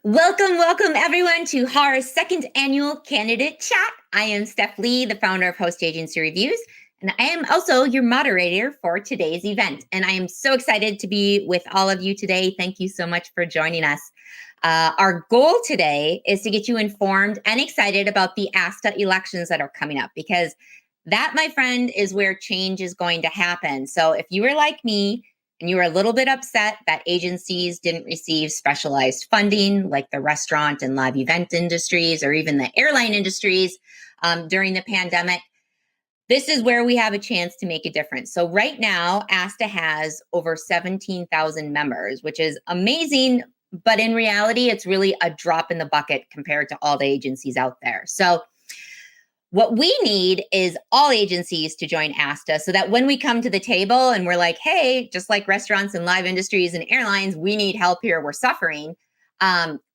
Welcome everyone to HAR's second annual candidate chat. I am Steph Lee, the founder of Host Agency Reviews, and I am also your moderator for today's event. And I am so excited to be with all of you today. Thank you so much for joining us. Our goal today is to get you informed and excited about the ASTA elections that are coming up, because that, my friend, is where change is going to happen. So if you were like me, and you were a little bit upset that agencies didn't receive specialized funding like the restaurant and live event industries or even the airline industries during the pandemic, this is where we have a chance to make a difference. So right now, ASTA has over 17,000 members, which is amazing. But in reality, it's really a drop in the bucket compared to all the agencies out there. So what we need is all agencies to join ASTA so that when we come to the table and we're like, hey, just like restaurants and live industries and airlines, we need help here, we're suffering.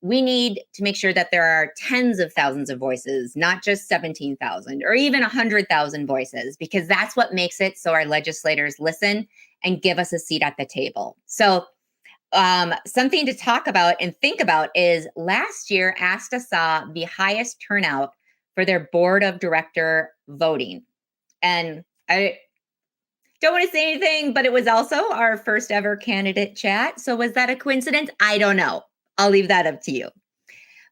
We need to make sure that there are tens of thousands of voices, not just 17,000 or even 100,000 voices, because that's what makes it so our legislators listen and give us a seat at the table. So something to talk about and think about is last year, ASTA saw the highest turnout for their board of director voting. And I don't want to say anything, but it was also our first ever candidate chat. So was that a coincidence? I don't know. I'll leave that up to you.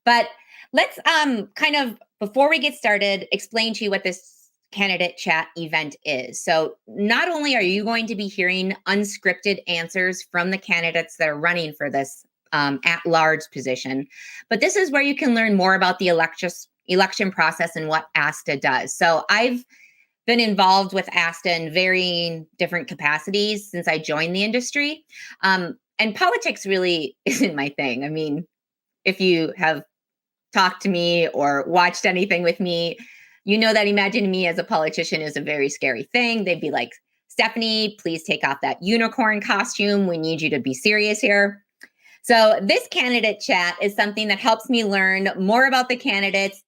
But let's kind of, before we get started, explain to you what this candidate chat event is. So not only are you going to be hearing unscripted answers from the candidates that are running for this at-large position, but this is where you can learn more about the election process and what ASTA does. So I've been involved with ASTA in varying different capacities since I joined the industry. And politics really isn't my thing. I mean, if you have talked to me or watched anything with me, you know that imagining me as a politician is a very scary thing. They'd be like, Stephanie, please take off that unicorn costume. We need you to be serious here. So this candidate chat is something that helps me learn more about the candidates.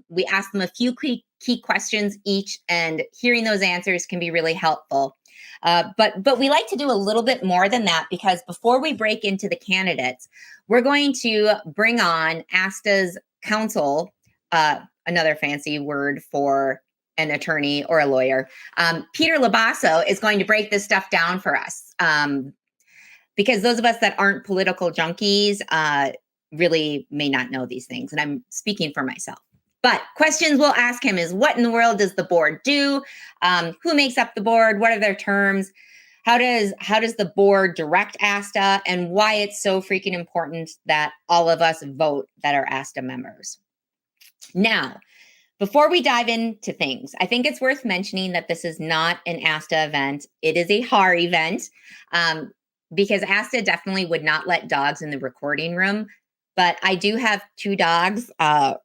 We ask them a few key questions each, and hearing those answers can be really helpful. But we like to do a little bit more than that, because before we break into the candidates, we're going to bring on ASTA's counsel, another fancy word for an attorney or a lawyer. Peter Lobasso is going to break this stuff down for us. Because those of us that aren't political junkies really may not know these things. And I'm speaking for myself. But questions we'll ask him is, what in the world does the board do? Who makes up the board? What are their terms? How does the board direct ASTA? And why it's so freaking important that all of us vote that are ASTA members. Now, before we dive into things, I think it's worth mentioning that this is not an ASTA event. It is a HAR event. Because ASTA definitely would not let dogs in the recording room. But I do have two dogs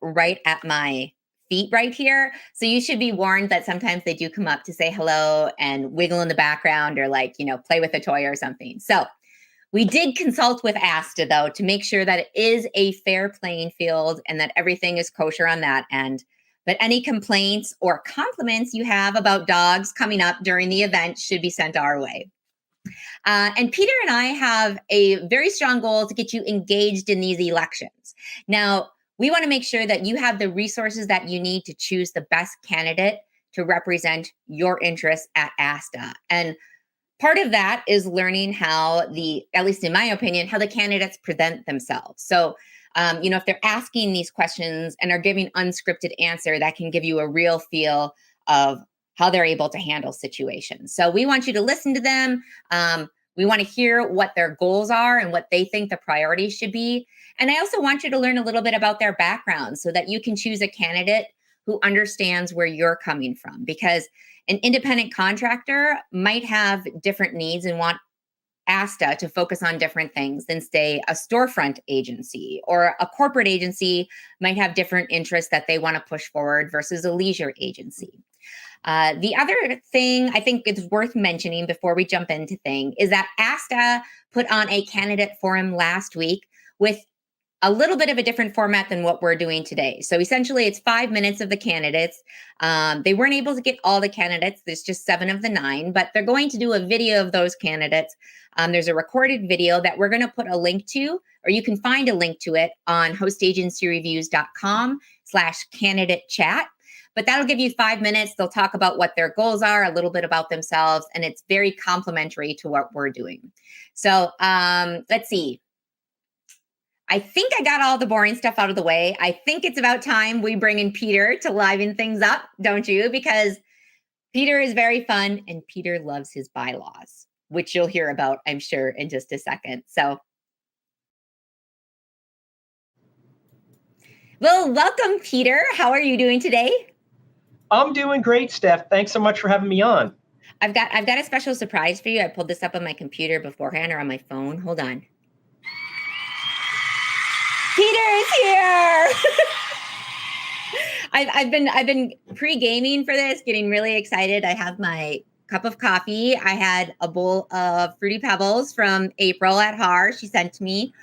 right at my feet right here. So you should be warned that sometimes they do come up to say hello and wiggle in the background or play with a toy or something. So we did consult with ASTA, though, to make sure that it is a fair playing field and that everything is kosher on that end. But any complaints or compliments you have about dogs coming up during the event should be sent our way. And Peter and I have a very strong goal to get you engaged in these elections. Now, we want to make sure that you have the resources that you need to choose the best candidate to represent your interests at ASTA. And part of that is learning how at least in my opinion, how the candidates present themselves. So, if they're asking these questions and are giving unscripted answer, that can give you a real feel of how they're able to handle situations. So we want you to listen to them. We want to hear what their goals are and what they think the priorities should be. And I also want you to learn a little bit about their background so that you can choose a candidate who understands where you're coming from, because an independent contractor might have different needs and want ASTA to focus on different things than, say, a storefront agency, or a corporate agency might have different interests that they want to push forward versus a leisure agency. The other thing I think it's worth mentioning before we jump into things is that ASTA put on a candidate forum last week with a little bit of a different format than what we're doing today. So essentially, it's 5 minutes of the candidates. They weren't able to get all the candidates. There's just 7 of the 9, but they're going to do a video of those candidates. There's a recorded video that we're going to put a link to, or you can find a link to it on hostagencyreviews.com/candidate chat. But that'll give you 5 minutes. They'll talk about what their goals are, a little bit about themselves, and it's very complimentary to what we're doing. So let's see. I think I got all the boring stuff out of the way. I think it's about time we bring in Peter to liven things up, don't you? Because Peter is very fun and Peter loves his bylaws, which you'll hear about, I'm sure, in just a second. So, well, welcome, Peter. How are you doing today? I'm doing great, Steph. Thanks so much for having me on. I've got a special surprise for you. I pulled this up on my computer beforehand or on my phone. Hold on. Peter is here. I've been pre-gaming for this, getting really excited. I have my cup of coffee. I had a bowl of Fruity Pebbles from April at HAR. She sent to me.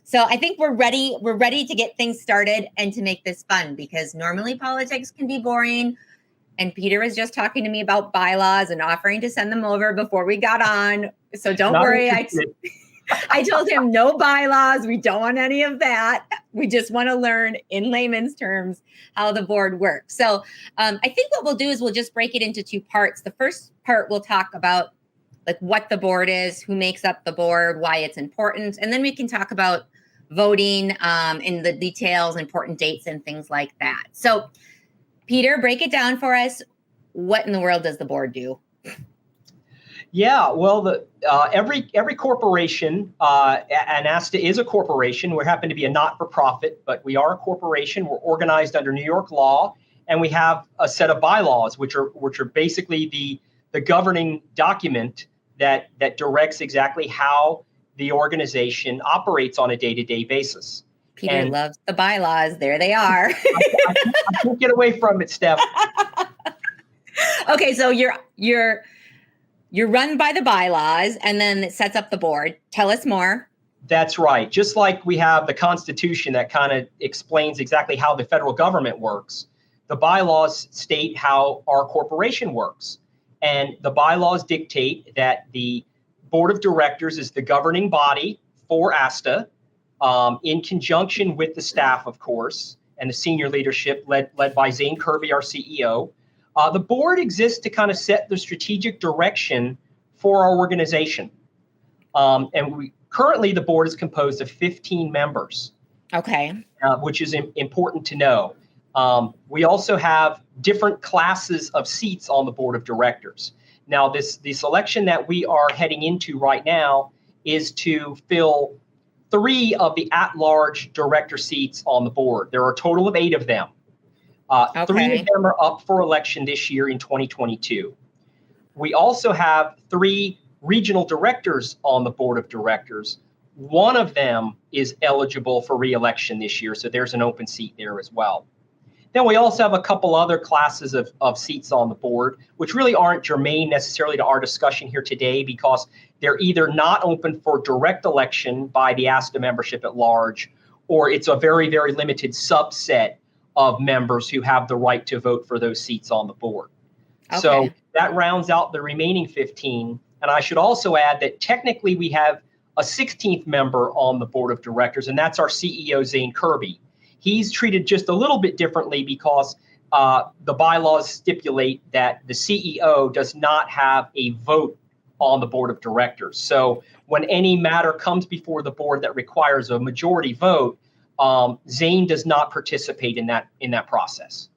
So I think we're ready. We're ready to get things started and to make this fun, because normally politics can be boring. And Peter was just talking to me about bylaws and offering to send them over before we got on. So don't worry. I told him no bylaws. We don't want any of that. We just want to learn in layman's terms how the board works. So I think what we'll do is we'll just break it into 2 parts. The first part, we'll talk about like what the board is, who makes up the board, why it's important. And then we can talk about voting in the details, important dates and things like that. So Peter, break it down for us. What in the world does the board do? Yeah, well, every corporation, and ASTA is a corporation. We happen to be a not-for-profit, but we are a corporation. We're organized under New York law, and we have a set of bylaws, which are basically the governing document that directs exactly how the organization operates on a day-to-day basis. Peter loves the bylaws. There they are. I can't get away from it, Steph. Okay, so you're run by the bylaws, and then it sets up the board. Tell us more. That's right. Just like we have the Constitution that kind of explains exactly how the federal government works, the bylaws state how our corporation works. And the bylaws dictate that the board of directors is the governing body for ASTA, in conjunction with the staff, of course, and the senior leadership led by Zane Kirby, our CEO. The board exists to kind of set the strategic direction for our organization. And currently the board is composed of 15 members. Okay. Which is important to know. We also have different classes of seats on the board of directors. Now, the selection that we are heading into right now is to fill 3 of the at-large director seats on the board. There are a total of 8 of them. 3 of them are up for election this year in 2022. We also have 3 regional directors on the board of directors. One of them is eligible for re-election this year, so there's an open seat there as well. Then we also have a couple other classes of seats on the board, which really aren't germane necessarily to our discussion here today, because they're either not open for direct election by the ASTA membership at large, or it's a very, very limited subset of members who have the right to vote for those seats on the board. Okay. So that rounds out the remaining 15. And I should also add that technically we have a 16th member on the board of directors, and that's our CEO, Zane Kirby. He's treated just a little bit differently because the bylaws stipulate that the CEO does not have a vote on the board of directors. So when any matter comes before the board that requires a majority vote, Zane does not participate in that process.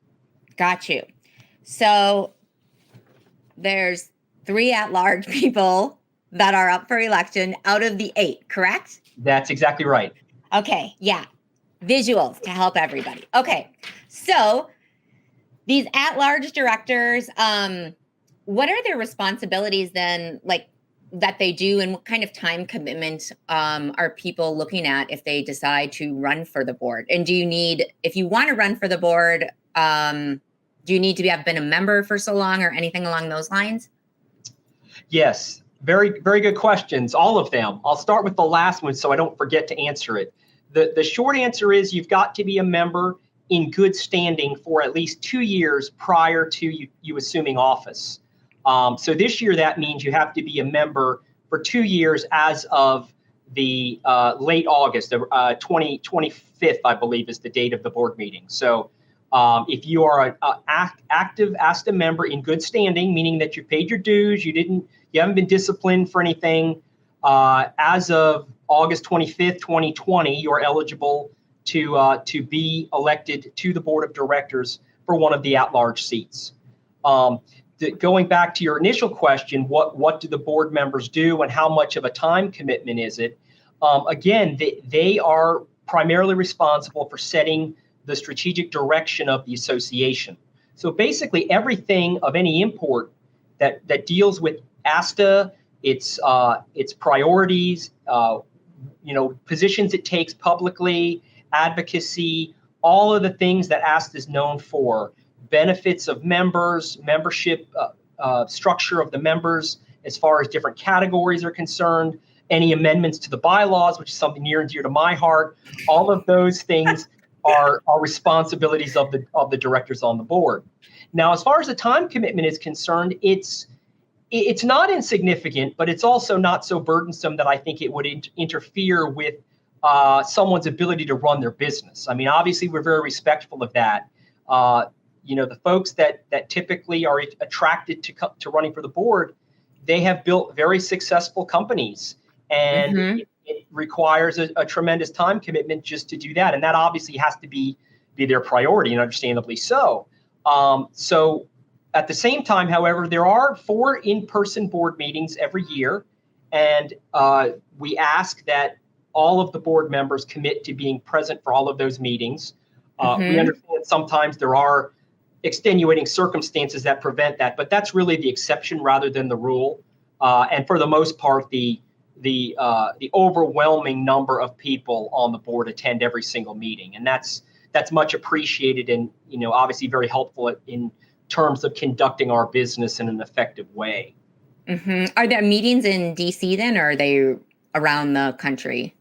Got you. So there's 3 at-large people that are up for election out of the 8, correct? That's exactly right. Okay, yeah. Visuals to help everybody. Okay, so these at-large directors, what are their responsibilities then, like, that they do, and what kind of time commitment are people looking at if they decide to run for the board? And do you need, if you want to run for the board, do you need to have been a member for so long or anything along those lines? Yes, very, very good questions, all of them. I'll start with the last one so I don't forget to answer it. The short answer is you've got to be a member in good standing for at least 2 years prior to you assuming office. So this year, that means you have to be a member for 2 years as of the late August, the 25th, I believe, is the date of the board meeting. So if you are an active ASTA member in good standing, meaning that you paid your dues, you haven't been disciplined for anything, as of August 25th, 2020, you are eligible to be elected to the board of directors for one of the at-large seats. Going back to your initial question, what do the board members do and how much of a time commitment is it? Again, they are primarily responsible for setting the strategic direction of the association. So basically everything of any import that deals with ASTA, its priorities, positions it takes publicly, advocacy, all of the things that ASTA is known for, benefits of members, membership structure of the members as far as different categories are concerned, any amendments to the bylaws, which is something near and dear to my heart. All of those things are responsibilities of the directors on the board. Now, as far as the time commitment is concerned, it's not insignificant, but it's also not so burdensome that I think it would interfere with someone's ability to run their business. I mean, obviously, we're very respectful of that. The folks that typically are attracted to running for the board, they have built very successful companies, and it requires a tremendous time commitment just to do that. And that obviously has to be their priority, and understandably so. So at the same time, however, there are 4 in-person board meetings every year, and we ask that all of the board members commit to being present for all of those meetings. We understand sometimes there are extenuating circumstances that prevent that, but that's really the exception rather than the rule. And for the most part, the overwhelming number of people on the board attend every single meeting, and that's much appreciated and obviously very helpful in terms of conducting our business in an effective way. Are there meetings in DC then, or are they around the country?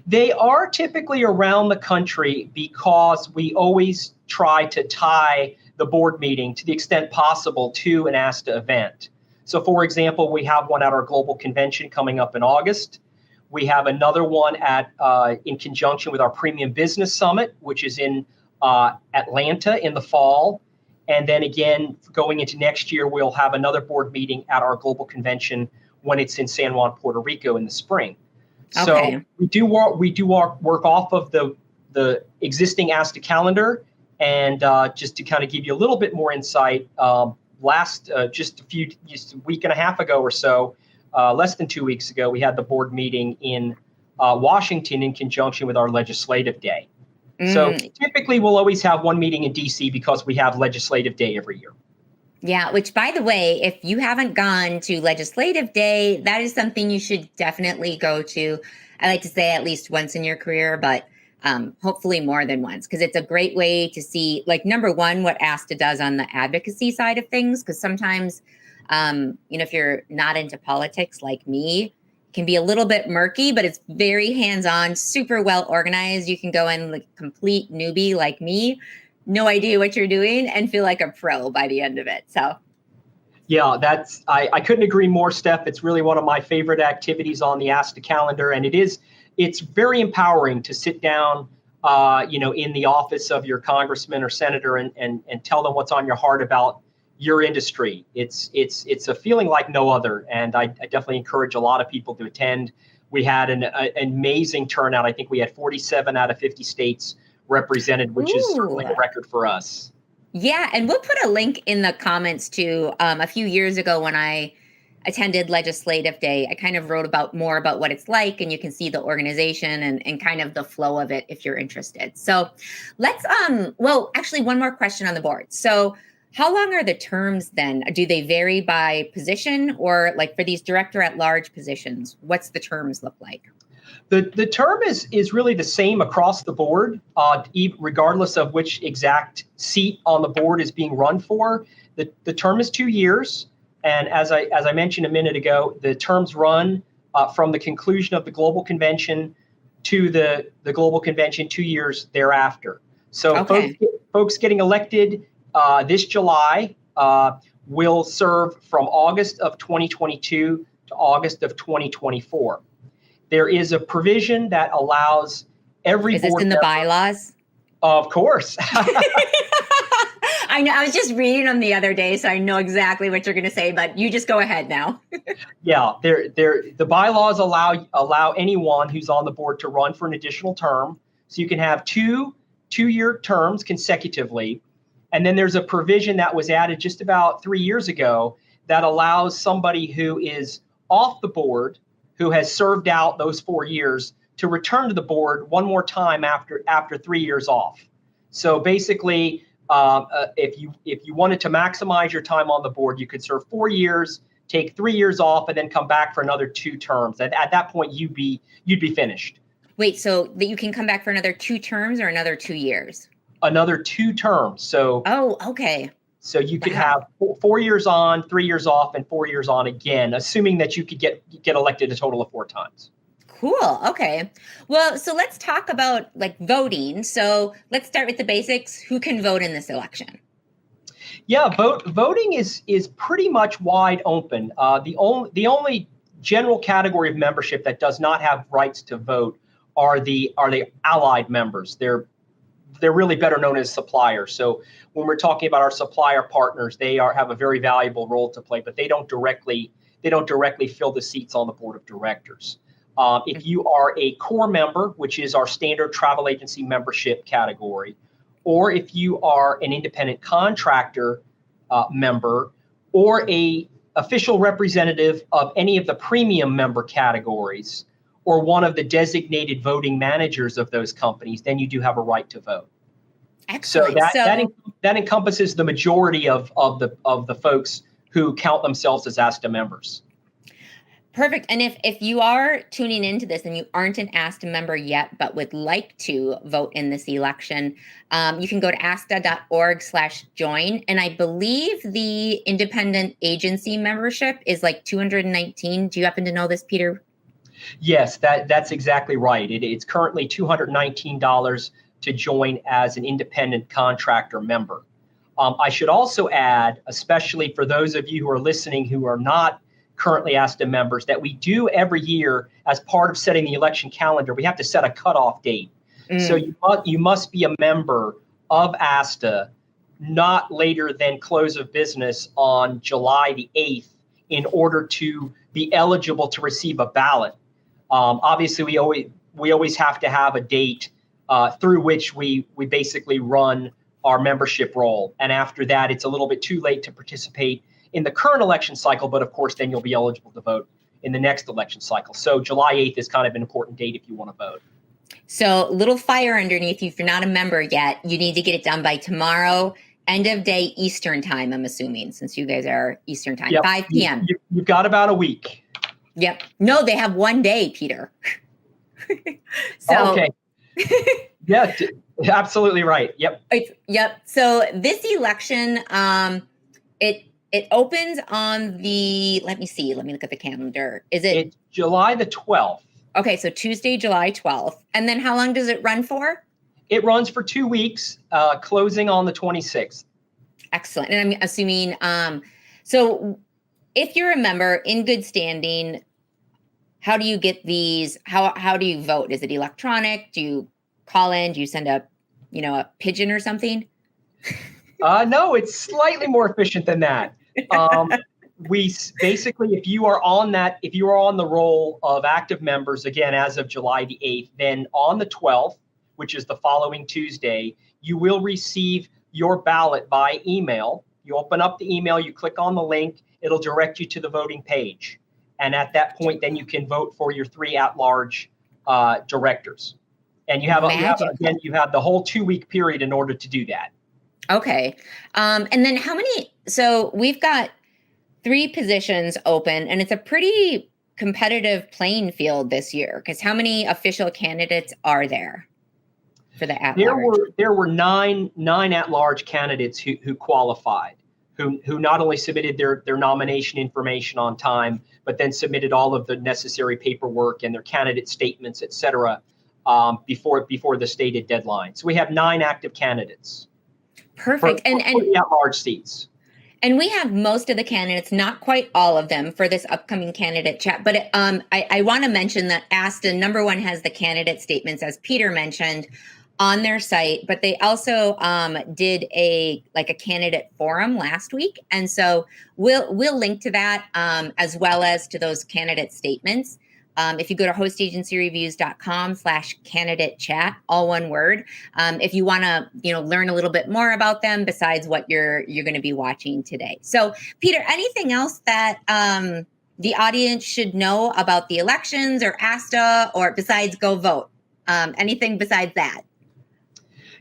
They are typically around the country because we always try to tie the board meeting to the extent possible to an ASTA event. So, for example, we have one at our global convention coming up in August. We have another one in conjunction with our Premium Business Summit, which is in Atlanta in the fall. And then again, going into next year, we'll have another board meeting at our global convention when it's in San Juan, Puerto Rico in the spring. Okay. So we do work off of the existing ASTA calendar, and just to kind of give you a little bit more insight, just a week and a half ago or so, less than 2 weeks ago, we had the board meeting in Washington in conjunction with our legislative day. So typically we'll always have one meeting in DC because we have legislative day every year. Yeah, which, by the way, if you haven't gone to Legislative Day, that is something you should definitely go to. I like to say at least once in your career, but hopefully more than once, because it's a great way to see, like, number one, what ASTA does on the advocacy side of things, because sometimes, if you're not into politics like me, it can be a little bit murky, but it's very hands-on, super well organized. You can go in like complete newbie like me, no idea what you're doing, and feel like a pro by the end of it. So yeah, I couldn't agree more, Steph. It's really one of my favorite activities on the ASTA calendar, and it's very empowering to sit down in the office of your congressman or senator and tell them what's on your heart about your industry. It's a feeling like no other, and I definitely encourage a lot of people to attend. We had an amazing turnout. I think we had 47 out of 50 states represented, which is certainly a record for us. Yeah, and we'll put a link in the comments to a few years ago when I attended Legislative Day. I kind of wrote more about what it's like, and you can see the organization and kind of the flow of it if you're interested. So let's, actually one more question on the board. So how long are the terms then? Do they vary by position, or like for these director at large positions, what's the terms look like? The term is really the same across the board, regardless of which exact seat on the board is being run for. The term is 2 years, and as I mentioned a minute ago, the terms run from the conclusion of the global convention to the global convention 2 years thereafter. So Okay. folks getting elected this July will serve from August of 2022 to August of 2024. There is a provision that allows every Is this board in the member, bylaws? of course. I know. I was just reading them the other day, so I know exactly what you're going to say. But you just go ahead now. Yeah, the bylaws allow anyone who's on the board to run for an additional term. So you can have two-year terms consecutively. And then there's a provision that was added just about 3 years ago that allows somebody who is off the board, who has served out those 4 years, to return to the board one more time after 3 years off. So basically, if you wanted to maximize your time on the board, you could serve 4 years, take 3 years off, and then come back for another 2 terms. And at that point, you'd be finished. Wait, so that you can come back for another 2 terms or another 2 years? Another 2 terms. So okay. So you could have 4 years on, 3 years off, and 4 years on again, assuming that you could get elected a total of 4 times. Cool. Okay. Well, so let's talk about like voting. So let's start with the basics. Who can vote in this election? Yeah, voting is pretty much wide open. The only general category of membership that does not have rights to vote are the allied members. They're really better known as suppliers. So when we're talking about our supplier partners, they have a very valuable role to play, but they don't directly fill the seats on the board of directors. If you are a core member, which is our standard travel agency membership category, or if you are an independent contractor member, or a official representative of any of the premium member categories, or one of the designated voting managers of those companies, then you do have a right to vote. Excellent. So that encompasses the majority of the folks who count themselves as ASTA members. Perfect. And if you are tuning into this and you aren't an ASTA member yet, but would like to vote in this election, you can go to asta.org/join. And I believe the independent agency membership is like $219. Do you happen to know this, Peter? Yes, that's exactly right. It's currently $219 to join as an independent contractor member. I should also add, especially for those of you who are listening who are not currently ASTA members, that we do every year as part of setting the election calendar, we have to set a cutoff date. So you must be a member of ASTA not later than close of business on July the 8th in order to be eligible to receive a ballot. Obviously, we always have to have a date through which we basically run our membership roll. And after that, it's a little bit too late to participate in the current election cycle, but of course, then you'll be eligible to vote in the next election cycle. So July 8th is kind of an important date if you want to vote. So little fire underneath you. If you're not a member yet, you need to get it done by tomorrow, end of day Eastern time, I'm assuming, since you guys are Eastern time, Yep. 5 p.m. You've got about a week. Yep. No, they have 1 day, Peter. So, okay. Yeah, absolutely right. Yep. Yep. So this election, it opens on the, let me look at the calendar. It's July the 12th. Okay, so Tuesday, July 12th. And then how long does it run for? It runs for 2 weeks, closing on the 26th. Excellent. And I'm assuming, so if you're a member in good standing, how do you get these? How do you vote? Is it electronic? Do you call in? Do you send a pigeon or something? No, it's slightly more efficient than that. We basically, if you are on the roll of active members, again, as of July the 8th, then on the 12th, which is the following Tuesday, you will receive your ballot by email. You open up the email, you click on the link, it'll direct you to the voting page. And at that point, then you can vote for your 3 at-large directors. And you have the whole 2-week period in order to do that. Okay. And then how many? So we've got 3 positions open, and it's a pretty competitive playing field this year. Because how many official candidates are there for the at-large? There were nine at-large candidates who qualified, who not only submitted their nomination information on time, but then submitted all of the necessary paperwork and their candidate statements, et cetera, before the stated deadline. So we have 9 active candidates. Perfect. For the at-large seats. And we have most of the candidates, not quite all of them, for this upcoming candidate chat. But I want to mention that ASTA, number one, has the candidate statements, as Peter mentioned, on their site. But they also did a candidate forum last week, and so we'll link to that as well as to those candidate statements. If you go to hostagencyreviews.com/candidate chat, all one word, if you want to, learn a little bit more about them besides what you're going to be watching today. So, Peter, anything else that the audience should know about the elections or ASTA, or besides go vote? Anything besides that?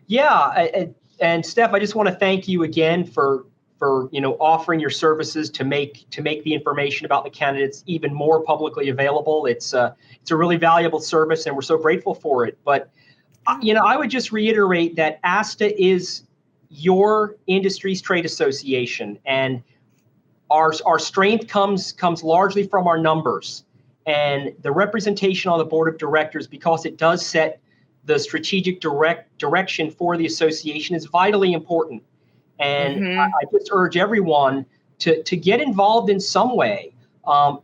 Yeah, and Steph, I just want to thank you again for offering your services to make the information about the candidates even more publicly available. It's a really valuable service, and we're so grateful for it. But I would just reiterate that ASTA is your industry's trade association, and our strength comes largely from our numbers and the representation on the board of directors, because it does set the strategic direction for the association, is vitally important. And I just urge everyone to get involved in some way.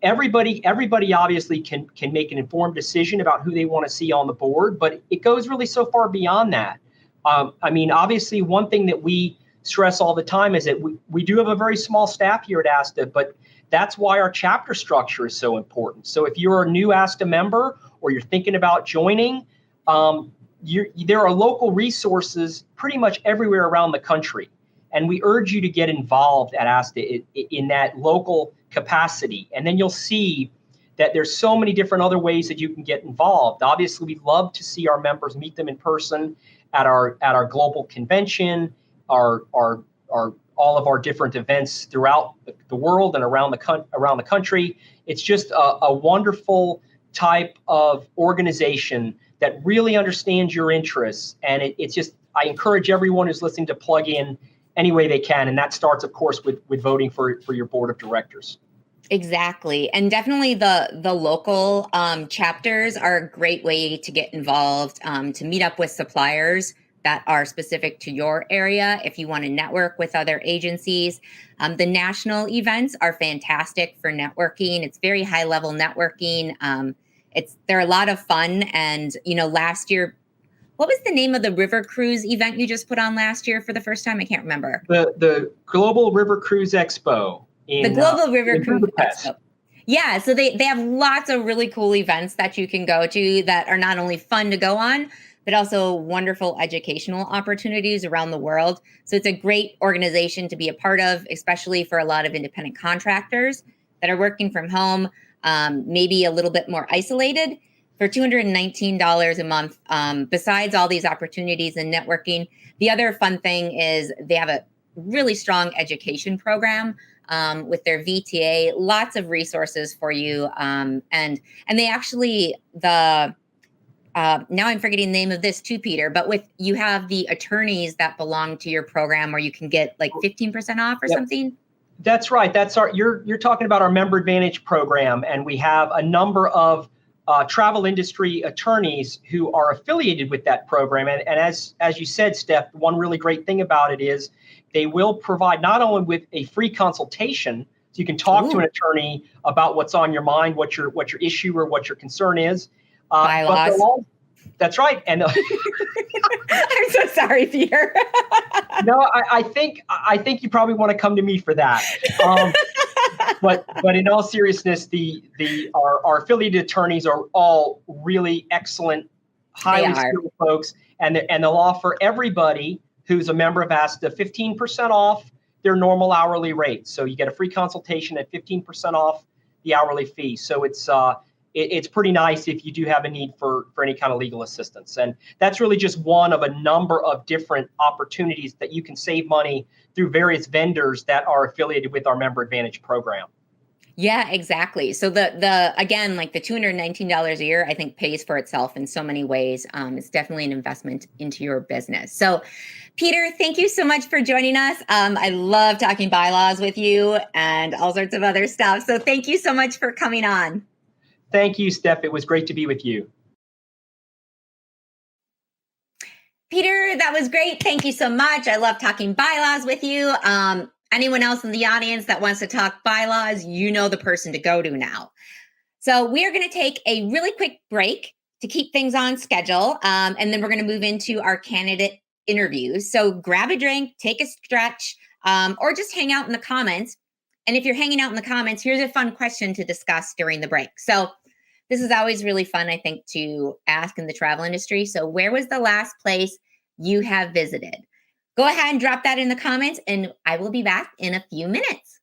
Everybody obviously can make an informed decision about who they want to see on the board, but it goes really so far beyond that. Obviously, one thing that we stress all the time is that we do have a very small staff here at ASTA, but that's why our chapter structure is so important. So if you're a new ASTA member or you're thinking about joining, there are local resources pretty much everywhere around the country. And we urge you to get involved at ASTA in that local capacity. And then you'll see that there's so many different other ways that you can get involved. Obviously, we'd love to see our members, meet them in person at our global convention, all of our different events throughout the world and around the country. It's just a wonderful type of organization that really understands your interests. And I encourage everyone who's listening to plug in any way they can. And that starts, of course, with voting for your board of directors. Exactly. And definitely the local chapters are a great way to get involved, to meet up with suppliers that are specific to your area if you want to network with other agencies. The national events are fantastic for networking. It's very high level networking. They're a lot of fun. And, last year, what was the name of the River Cruise event you just put on last year for the first time? I can't remember. The Global River Cruise Expo. The Global River Cruise Expo. Yeah, so they have lots of really cool events that you can go to that are not only fun to go on, but also wonderful educational opportunities around the world. So it's a great organization to be a part of, especially for a lot of independent contractors that are working from home, maybe a little bit more isolated. For $219 a month, besides all these opportunities and networking, the other fun thing is they have a really strong education program with their VTA, lots of resources for you. And they actually, now I'm forgetting the name of this too, Peter, but you have the attorneys that belong to your program where you can get like 15% off or something. That's right. You're talking about our Member Advantage program, and we have a number of travel industry attorneys who are affiliated with that program. And as you said, Steph, one really great thing about it is they will provide not only with a free consultation, so you can talk to an attorney about what's on your mind, what your issue or what your concern is. Bylaws. That's right. And I'm so sorry, Peter. No, I think you probably want to come to me for that. But in all seriousness, our affiliated attorneys are all really excellent, highly skilled folks, and they'll offer everybody who's a member of ASTA 15% off their normal hourly rate. So you get a free consultation at 15% off the hourly fee. So it's pretty nice if you do have a need for any kind of legal assistance. And that's really just one of a number of different opportunities that you can save money through various vendors that are affiliated with our Member Advantage program. Yeah, exactly. So again, like the $219 a year, I think pays for itself in so many ways. It's definitely an investment into your business. So Peter, thank you so much for joining us. I love talking bylaws with you and all sorts of other stuff. So thank you so much for coming on. Thank you, Steph. It was great to be with you. Peter, that was great. Thank you so much. I love talking bylaws with you. Anyone else in the audience that wants to talk bylaws, you know the person to go to now. So we are going to take a really quick break to keep things on schedule, and then we're going to move into our candidate interviews. So grab a drink, take a stretch, or just hang out in the comments. And if you're hanging out in the comments, here's a fun question to discuss during the break. So this is always really fun, I think, to ask in the travel industry. So where was the last place you have visited? Go ahead and drop that in the comments, and I will be back in a few minutes.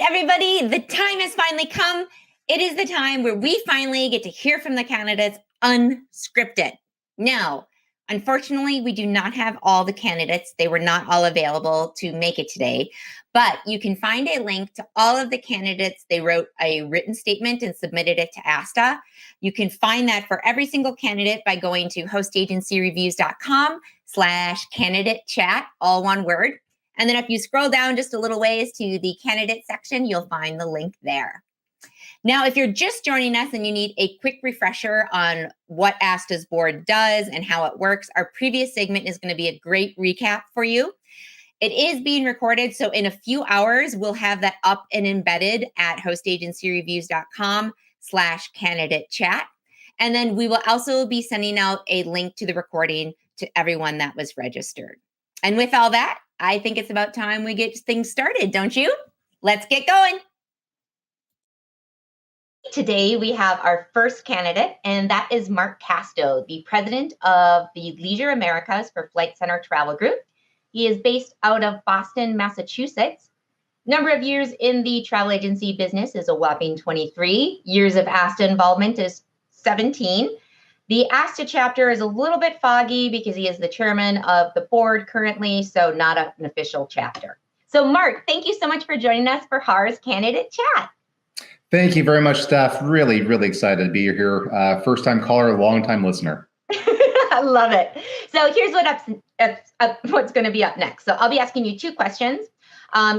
right, everybody, the time has finally come. It is the time where we finally get to hear from the candidates unscripted. Now, unfortunately, we do not have all the candidates. They were not all available to make it today, but you can find a link to all of the candidates. They wrote a written statement and submitted it to ASTA. You can find that for every single candidate by going to hostagencyreviews.com/candidate chat, all one word. And then if you scroll down just a little ways to the candidate section, you'll find the link there. Now, if you're just joining us and you need a quick refresher on what ASTA's board does and how it works, our previous segment is going to be a great recap for you. It is being recorded, so in a few hours, we'll have that up and embedded at hostagencyreviews.com/candidate chat. And then we will also be sending out a link to the recording to everyone that was registered. And with all that, I think it's about time we get things started, don't you? Let's get going. Today, we have our first candidate, and that is Marc Casto, the president of the Leisure Americas for Flight Center Travel Group. He is based out of Boston, Massachusetts. Number of years in the travel agency business is a whopping 23. Years of ASTA involvement is 17. The ASTA chapter is a little bit foggy because he is the chairman of the board currently, so not an official chapter. So Marc, thank you so much for joining us for HAR's Candidate Chat. Thank you very much, Steph. Really, really excited to be here. First-time caller, long-time listener. I love it. So here's what's going to be up next. So I'll be asking you two questions.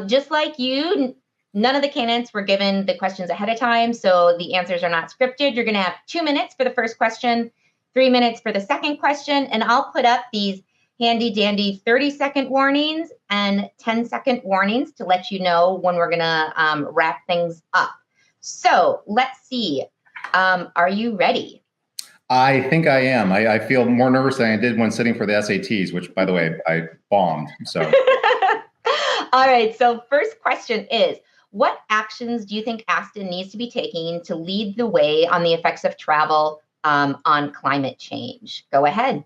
Just like you, none of the candidates were given the questions ahead of time, so the answers are not scripted. You're going to have 2 minutes for the first question, 3 minutes for the second question, and I'll put up these handy-dandy 30-second warnings and 10-second warnings to let you know when we're going to wrap things up. So let's see. Are you ready? I think I am. I feel more nervous than I did when sitting for the SATs, which, by the way, I bombed. So. All right. So first question is, what actions do you think ASTA needs to be taking to lead the way on the effects of travel on climate change? Go ahead.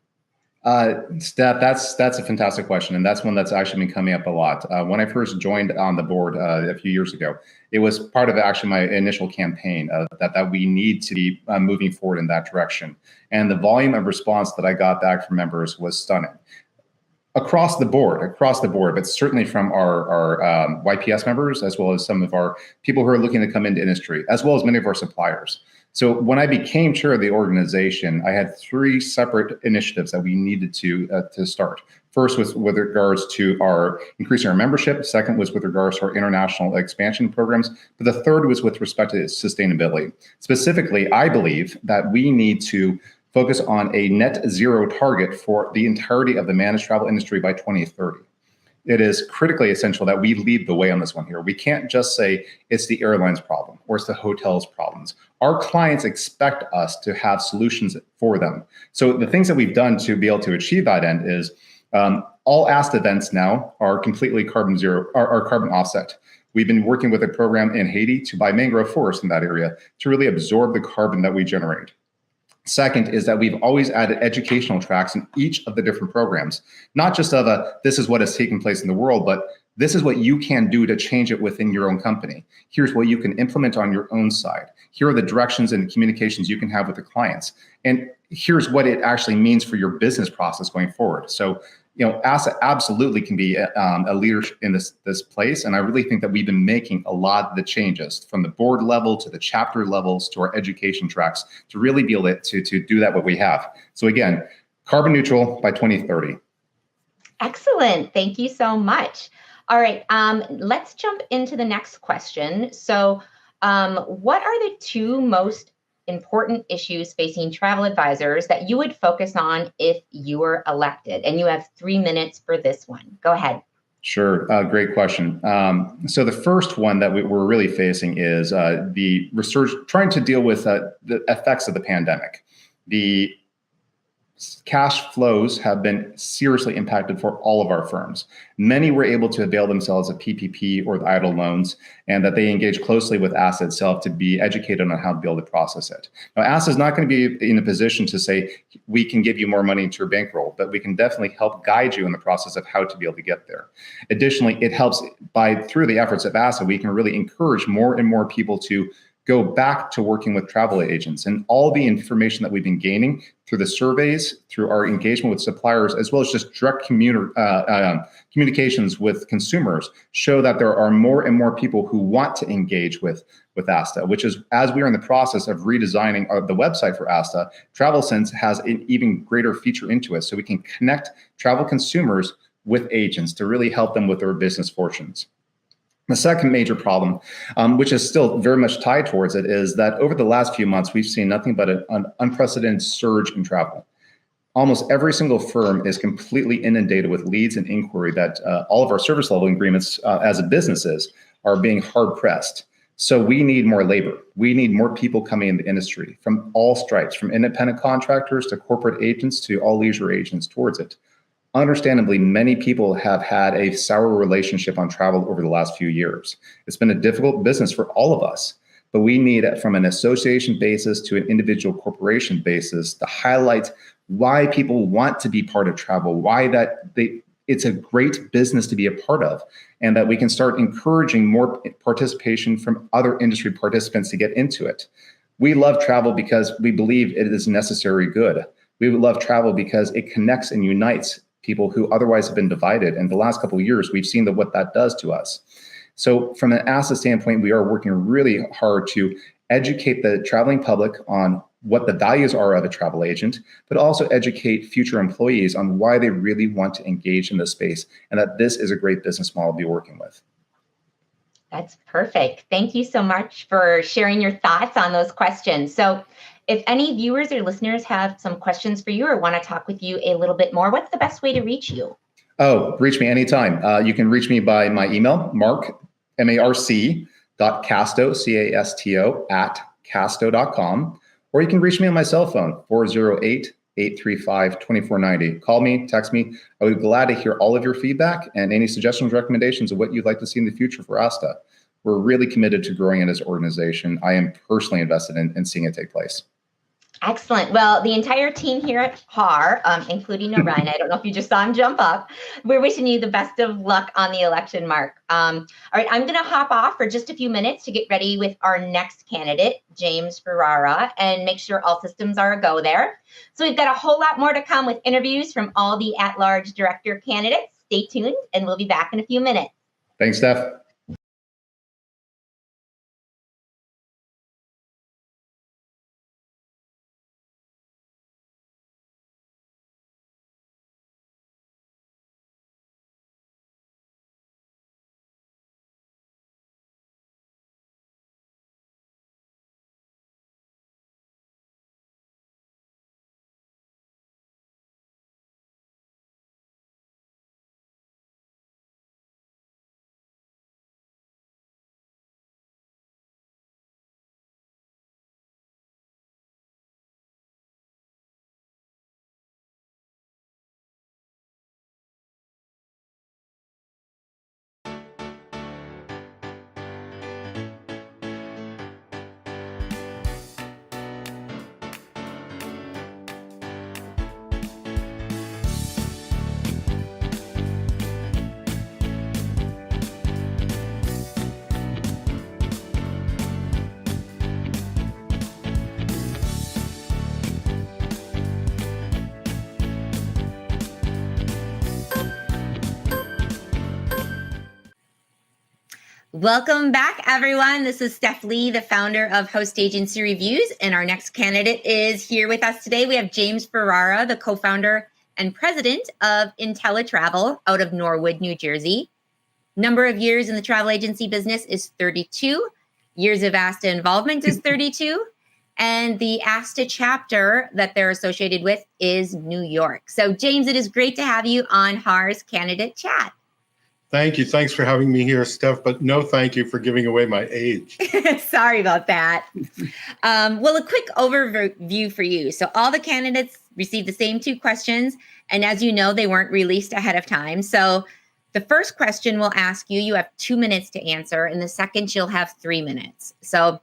Steph, that's a fantastic question, and that's one that's actually been coming up a lot. When I first joined on the board a few years ago, it was part of actually my initial campaign that we need to be moving forward in that direction. And the volume of response that I got back from members was stunning. Across the board, but certainly from our YPS members, as well as some of our people who are looking to come into industry, as well as many of our suppliers. So when I became chair of the organization, I had 3 separate initiatives that we needed to start. First was with regards to our increasing our membership. Second was with regards to our international expansion programs. But the third was with respect to sustainability. Specifically, I believe that we need to focus on a net zero target for the entirety of the managed travel industry by 2030. It is critically essential that we lead the way on this one here. We can't just say it's the airline's problem or it's the hotel's problems. Our clients expect us to have solutions for them. So the things that we've done to be able to achieve that end is all ASTA events now are completely carbon zero, are carbon offset. We've been working with a program in Haiti to buy mangrove forests in that area to really absorb the carbon that we generate. Second is that we've always added educational tracks in each of the different programs, not just of this is what has taken place in the world, but this is what you can do to change it within your own company. Here's what you can implement on your own side. Here are the directions and communications you can have with the clients. And here's what it actually means for your business process going forward. So, ASTA absolutely can be a leader in this place. And I really think that we've been making a lot of the changes from the board level to the chapter levels to our education tracks to really be able to do that what we have. So again, carbon neutral by 2030. Excellent. Thank you so much. All right, let's jump into the next question. So what are the 2 most important issues facing travel advisors that you would focus on if you were elected? And you have 3 minutes for this one. Go ahead. Sure. Great question. So the first one that we're really facing is the research trying to deal with the effects of the pandemic. The cash flows have been seriously impacted for all of our firms. Many were able to avail themselves of PPP or the idle loans, and that they engage closely with ASTA itself to be educated on how to be able to process it. Now, ASTA is not going to be in a position to say, we can give you more money into your bankroll, but we can definitely help guide you in the process of how to be able to get there. Additionally, it helps through the efforts of ASTA, we can really encourage more and more people to go back to working with travel agents, and all the information that we've been gaining through the surveys, through our engagement with suppliers, as well as just direct communications with consumers, show that there are more and more people who want to engage with ASTA, which is, as we are in the process of redesigning the website for ASTA, TravelSense has an even greater feature into it, so we can connect travel consumers with agents to really help them with their business fortunes. The second major problem, which is still very much tied towards it, is that over the last few months, we've seen nothing but an unprecedented surge in travel. Almost every single firm is completely inundated with leads and inquiry that all of our service level agreements as a businesses are being hard pressed. So we need more labor. We need more people coming in the industry from all stripes, from independent contractors to corporate agents to all leisure agents towards it. Understandably, many people have had a sour relationship on travel over the last few years. It's been a difficult business for all of us, but we need, from an association basis to an individual corporation basis, to highlight why people want to be part of travel, why it's a great business to be a part of, and that we can start encouraging more participation from other industry participants to get into it. We love travel because we believe it is necessary good. We love travel because it connects and unites people who otherwise have been divided. And the last couple of years, we've seen what that does to us. So from an ASTA standpoint, we are working really hard to educate the traveling public on what the values are of a travel agent, but also educate future employees on why they really want to engage in this space, and that this is a great business model to be working with. That's perfect. Thank you so much for sharing your thoughts on those questions. So if any viewers or listeners have some questions for you or want to talk with you a little bit more, what's the best way to reach you? Oh, reach me anytime. You can reach me by my email, Marc, M-A-R-C, .casto, C-A-S-T-O, @casto.com. Or you can reach me on my cell phone, 408-835-2490. Call me, text me. I would be glad to hear all of your feedback and any suggestions, recommendations of what you'd like to see in the future for ASTA. We're really committed to growing it as an organization. I am personally invested in seeing it take place. Excellent. Well, the entire team here at HAR, including Orion, I don't know if you just saw him jump up, we're wishing you the best of luck on the election, Marc. All right, I'm going to hop off for just a few minutes to get ready with our next candidate, James Ferrara, and make sure all systems are a go there. So we've got a whole lot more to come with interviews from all the at-large director candidates. Stay tuned, and we'll be back in a few minutes. Thanks, Steph. Welcome back, everyone. This is Steph Lee, the founder of Host Agency Reviews, and our next candidate is here with us today. We have James Ferrara, the co-founder and president of IntelliTravel out of Norwood, New Jersey. Number of years in the travel agency business is 32. Years of ASTA involvement is 32. And the ASTA chapter that they're associated with is New York. So, James, it is great to have you on HAR's Candidate Chat. Thank you. Thanks for having me here, Steph, but no thank you for giving away my age. Sorry about that. Well, a quick overview for you. So all the candidates received the same 2 questions, and as you know, they weren't released ahead of time. So the first question we'll ask you, you have 2 minutes to answer, and the second you'll have 3 minutes. So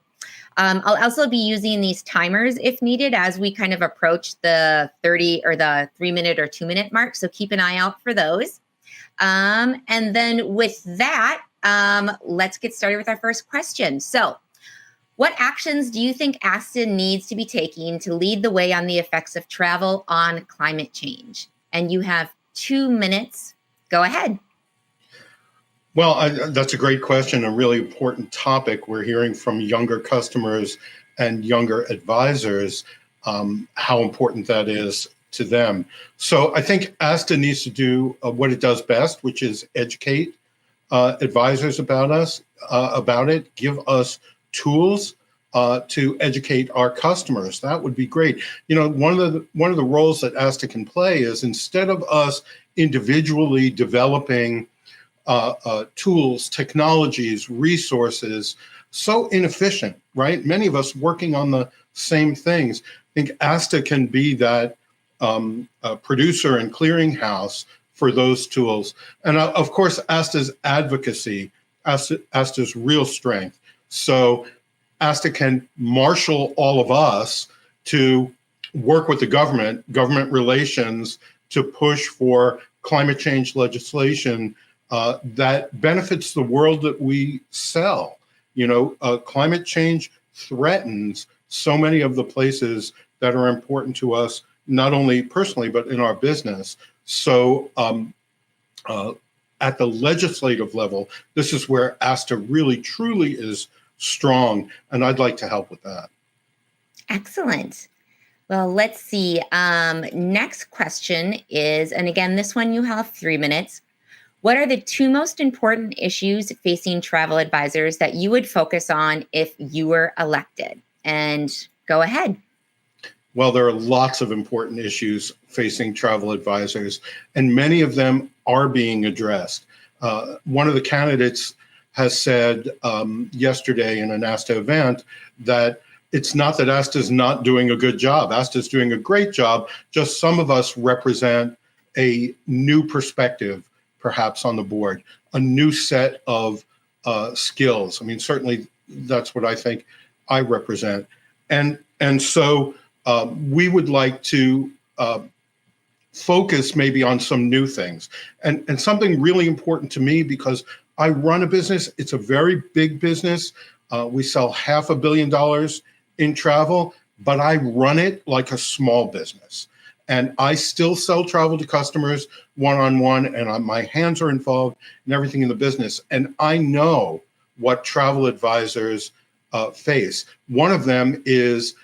I'll also be using these timers if needed as we kind of approach the 30 or the 3-minute or 2-minute mark. So keep an eye out for those. And then with that, let's get started with our first question. So what actions do you think ASTA needs to be taking to lead the way on the effects of travel on climate change? And you have 2 minutes. Go ahead. Well, that's a great question, a really important topic. We're hearing from younger customers and younger advisors how important that is to them. So I think ASTA needs to do what it does best, which is educate advisors about it, give us tools to educate our customers. That would be great. You know, one of the roles that ASTA can play is, instead of us individually developing tools, technologies, resources, so inefficient, right? Many of us working on the same things. I think ASTA can be that producer and clearinghouse for those tools. And of course, ASTA's advocacy, ASTA's real strength. So ASTA can marshal all of us to work with the government relations, to push for climate change legislation that benefits the world that we sell. You know, climate change threatens so many of the places that are important to us, not only personally, but in our business. So at the legislative level, this is where ASTA really, truly is strong, and I'd like to help with that. Excellent. Well, let's see. Next question is, and again, this one you have 3 minutes. What are the 2 most important issues facing travel advisors that you would focus on if you were elected? And go ahead. Well, there are lots of important issues facing travel advisors, and many of them are being addressed. One of the candidates has said yesterday in an ASTA event that it's not that ASTA is not doing a good job. ASTA is doing a great job. Just some of us represent a new perspective, perhaps on the board, a new set of skills. I mean, certainly that's what I think I represent. And so we would like to focus maybe on some new things. And something really important to me, because I run a business, it's a very big business. We sell $500 million in travel, but I run it like a small business. And I still sell travel to customers one-on-one, and my hands are involved in everything in the business. And I know what travel advisors face. One of them is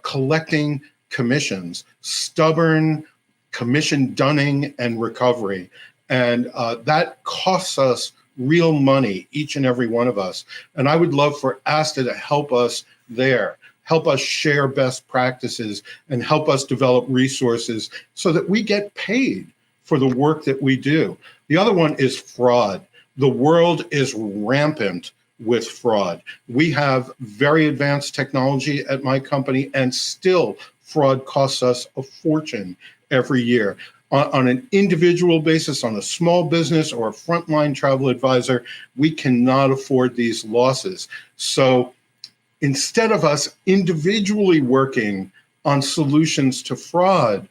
collecting commissions, stubborn commission dunning and recovery. And that costs us real money, each and every one of us. And I would love for ASTA to help us there, help us share best practices, and help us develop resources so that we get paid for the work that we do. The other one is fraud. The world is rampant with fraud. We have very advanced technology at my company, and still fraud costs us a fortune every year. On an individual basis, on a small business or a frontline travel advisor, we cannot afford these losses. So instead of us individually working on solutions to fraud,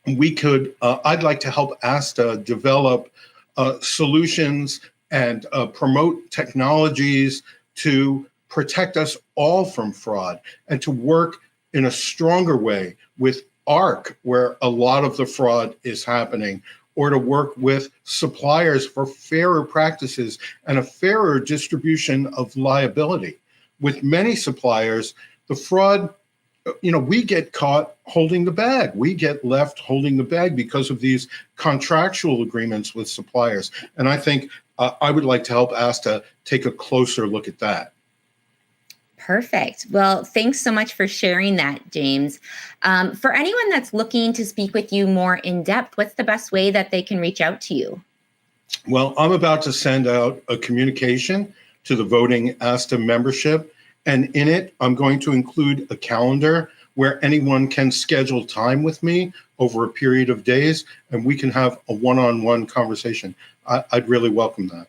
we could, I'd like to help ASTA develop solutions and promote technologies to protect us all from fraud, and to work in a stronger way with ARC, where a lot of the fraud is happening, or to work with suppliers for fairer practices and a fairer distribution of liability. With many suppliers, the fraud, we get caught holding the bag. We get left holding the bag because of these contractual agreements with suppliers. And I think I would like to help ASTA take a closer look at that. Perfect. Well, thanks so much for sharing that, James. For anyone that's looking to speak with you more in depth, what's the best way that they can reach out to you? Well, I'm about to send out a communication to the voting ASTA membership, and in it, I'm going to include a calendar where anyone can schedule time with me over a period of days, and we can have a one-on-one conversation. I'd really welcome that.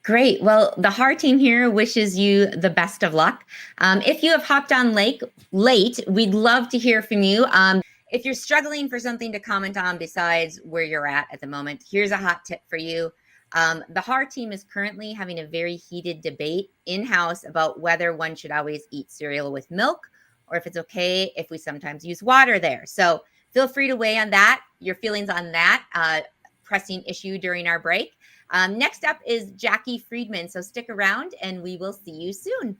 Great. Well, the HAR team here wishes you the best of luck. If you have hopped on late, we'd love to hear from you. If you're struggling for something to comment on besides where you're at the moment, here's a hot tip for you. The HAR team is currently having a very heated debate in-house about whether one should always eat cereal with milk or if it's okay if we sometimes use water there. So feel free to weigh on that, your feelings on that pressing issue during our break. Next up is Jackie Friedman. So stick around and we will see you soon.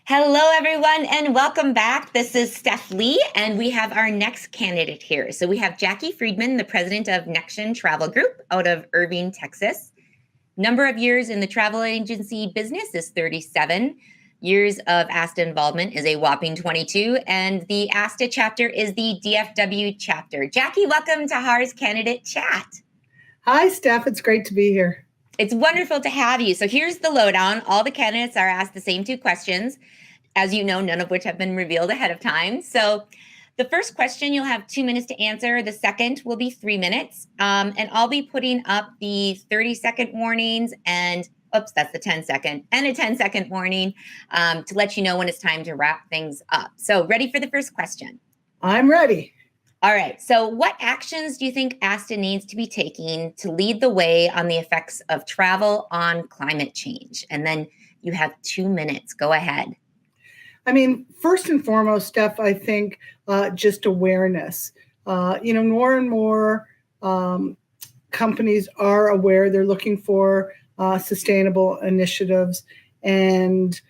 Hello, everyone, and welcome back. This is Steph Lee, and we have our next candidate here. So we have Jackie Friedman, the president of Nexion Travel Group out of Irving, Texas. Number of years in the travel agency business is 37. Years of ASTA involvement is a whopping 22, and the ASTA chapter is the DFW chapter. Jackie, welcome to HAR's Candidate Chat. Hi, Steph. It's great to be here. It's wonderful to have you. So here's the lowdown. All the candidates are asked the same two questions, as you know, none of which have been revealed ahead of time. So the first question, you'll have 2 minutes to answer. The second will be 3 minutes. And I'll be putting up the 30-second warnings and, oops, that's the 10-second, and a 10-second warning to let you know when it's time to wrap things up. So ready for the first question? I'm ready. All right. So what actions do you think ASTA needs to be taking to lead the way on the effects of travel on climate change? And then you have 2 minutes. Go ahead. I mean, first and foremost, Steph, I think just awareness. More and more companies are aware. They're looking for sustainable initiatives. And,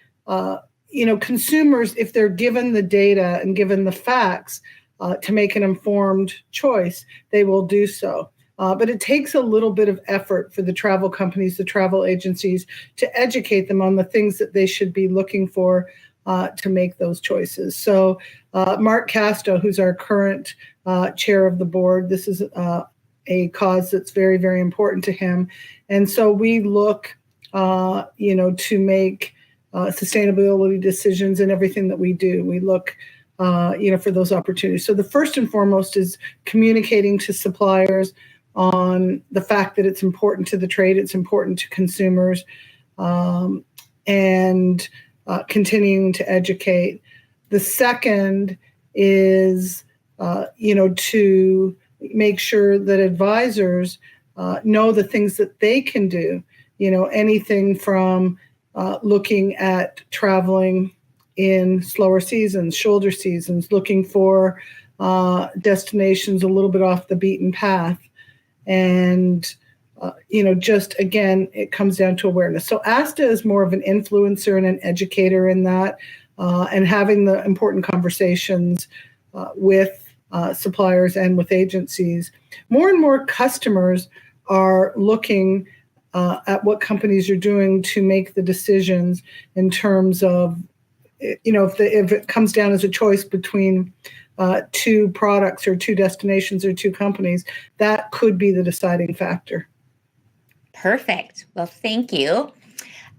consumers, if they're given the data and given the facts, to make an informed choice, they will do so. But it takes a little bit of effort for the travel companies, the travel agencies, to educate them on the things that they should be looking for to make those choices. So Marc Casto, who's our current chair of the board, this is a cause that's very, very important to him. And so we look, to make sustainability decisions in everything that we do. We look for those opportunities. So the first and foremost is communicating to suppliers on the fact that it's important to the trade, it's important to consumers, and continuing to educate. The second is, to make sure that advisors know the things that they can do, anything from looking at traveling in slower seasons, shoulder seasons, looking for destinations a little bit off the beaten path. And, just again, it comes down to awareness. So ASTA is more of an influencer and an educator in that, and having the important conversations with suppliers and with agencies. More and more customers are looking at what companies are doing to make the decisions in terms of, if it comes down as a choice between two products or two destinations or two companies, that could be the deciding factor. Perfect. Well, thank you.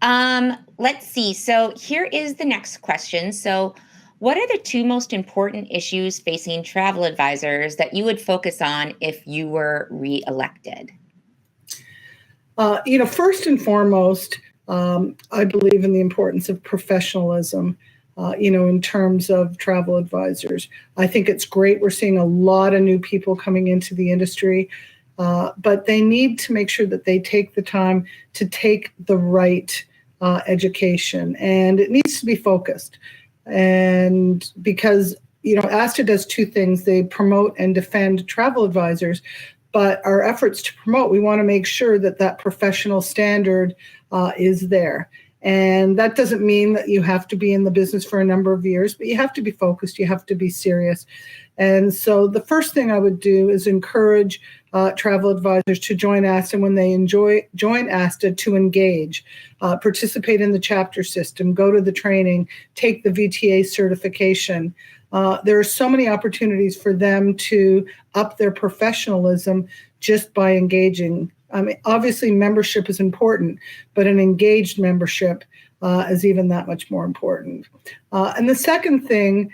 Let's see. So here is the next question. So what are the two most important issues facing travel advisors that you would focus on if you were reelected? First and foremost, I believe in the importance of professionalism. In terms of travel advisors. I think it's great. We're seeing a lot of new people coming into the industry. but they need to make sure that they take the time to take the right education, and it needs to be focused. And because, ASTA does two things. They promote and defend travel advisors, but our efforts to promote, we want to make sure that that professional standard is there. And that doesn't mean that you have to be in the business for a number of years, but you have to be focused, you have to be serious. And so the first thing I would do is encourage travel advisors to join ASTA when they join ASTA, to engage, participate in the chapter system, go to the training, take the VTA certification. There are so many opportunities for them to up their professionalism just by engaging. I mean, obviously membership is important, but an engaged membership is even that much more important. And the second thing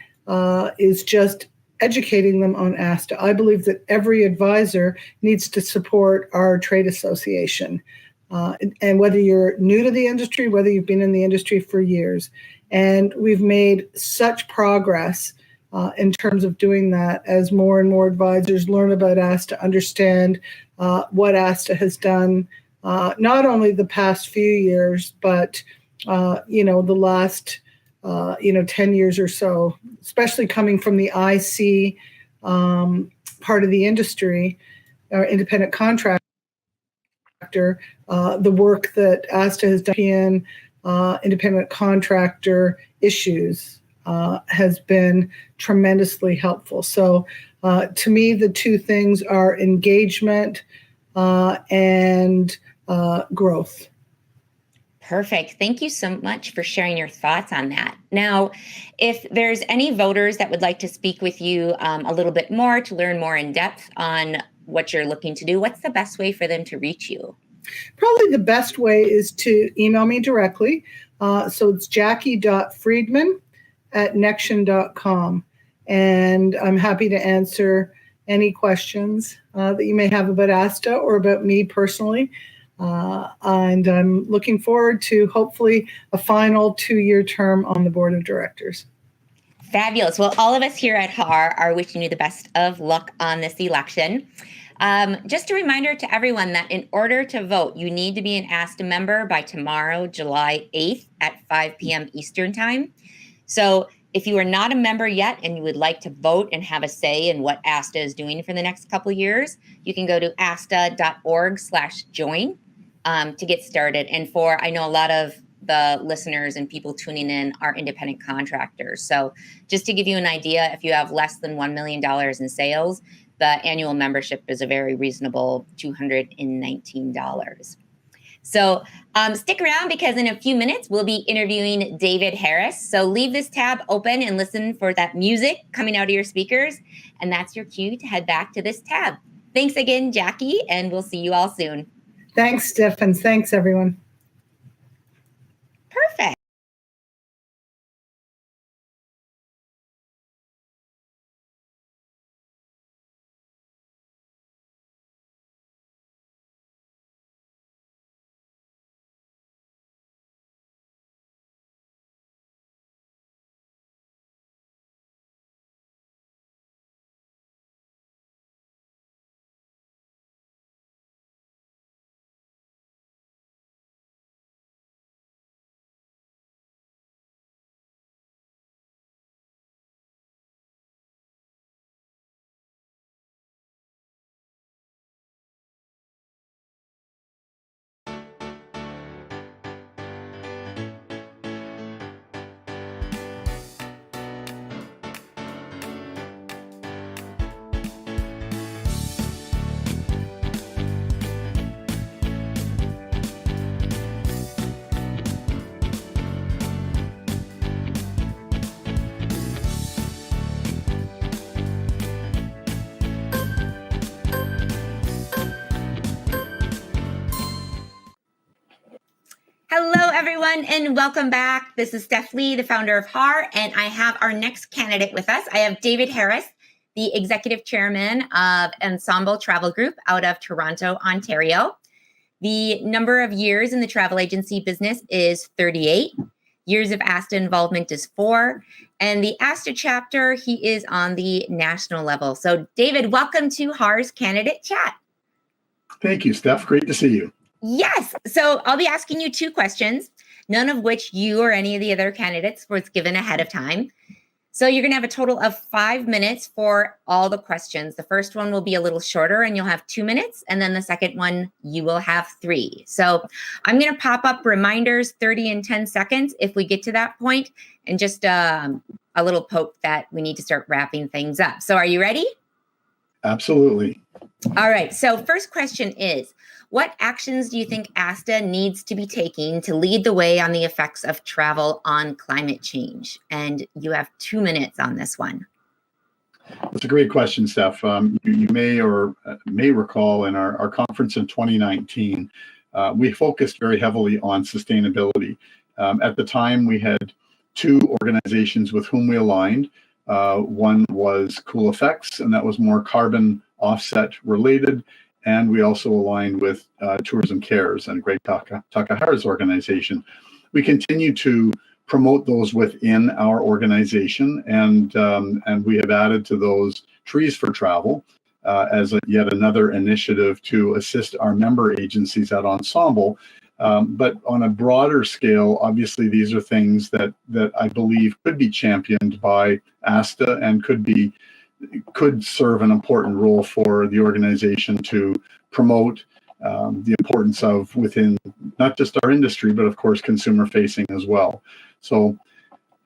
is just educating them on ASTA. I believe that every advisor needs to support our trade association. And whether you're new to the industry, whether you've been in the industry for years. And we've made such progress in terms of doing that as more and more advisors learn about ASTA, understand what ASTA has done, not only the past few years, but, the last 10 years or so, especially coming from the IC part of the industry, or independent contractor, the work that ASTA has done in independent contractor issues has been tremendously helpful. So to me, the two things are engagement and growth. Perfect. Thank you so much for sharing your thoughts on that. Now, if there's any voters that would like to speak with you a little bit more, to learn more in depth on what you're looking to do, what's the best way for them to reach you? Probably the best way is to email me directly. So it's jackie.friedman@nexion.com. And I'm happy to answer any questions that you may have about ASTA or about me personally. And I'm looking forward to hopefully a final 2-year term on the board of directors. Fabulous. Well, all of us here at HAR are wishing you the best of luck on this election. Just a reminder to everyone that in order to vote, you need to be an ASTA member by tomorrow, July 8th at 5 p.m. Eastern Time. So if you are not a member yet and you would like to vote and have a say in what ASTA is doing for the next couple of years, you can go to asta.org/join to get started. And I know a lot of the listeners and people tuning in are independent contractors. So just to give you an idea, if you have less than $1 million in sales, the annual membership is a very reasonable $219. So stick around, because in a few minutes, we'll be interviewing David Harris. So leave this tab open and listen for that music coming out of your speakers. And that's your cue to head back to this tab. Thanks again, Jackie, and we'll see you all soon. Thanks, Steph, and thanks, everyone. Perfect. Hello, everyone, and welcome back. This is Steph Lee, the founder of HAR, and I have our next candidate with us. I have David Harris, the executive chairman of Ensemble Travel Group out of Toronto, Ontario. The number of years in the travel agency business is 38. Years of ASTA involvement is 4. And the ASTA chapter, he is on the national level. So, David, welcome to HAR's Candidate Chat. Thank you, Steph. Great to see you. Yes. So I'll be asking you 2 questions, none of which you or any of the other candidates was given ahead of time. So you're going to have a total of 5 minutes for all the questions. The first one will be a little shorter and you'll have 2 minutes. And then the second one, you will have 3. So I'm going to pop up reminders 30 and 10 seconds if we get to that point, and just a little poke that we need to start wrapping things up. So are you ready? Absolutely. All right. So first question is, what actions do you think ASTA needs to be taking to lead the way on the effects of travel on climate change? And you have 2 minutes on this one. That's a great question, Steph. You may recall in our conference in 2019, we focused very heavily on sustainability. At the time, we had 2 organizations with whom we aligned. One was Cool Effects, and that was more carbon offset related. And we also aligned with Tourism Cares and Greg Takahara's organization. We continue to promote those within our organization, and we have added to those Trees for Travel as yet another initiative to assist our member agencies at Ensemble. But on a broader scale, obviously, these are things that I believe could be championed by ASTA and could serve an important role for the organization to promote the importance of within not just our industry, but of course, consumer facing as well. So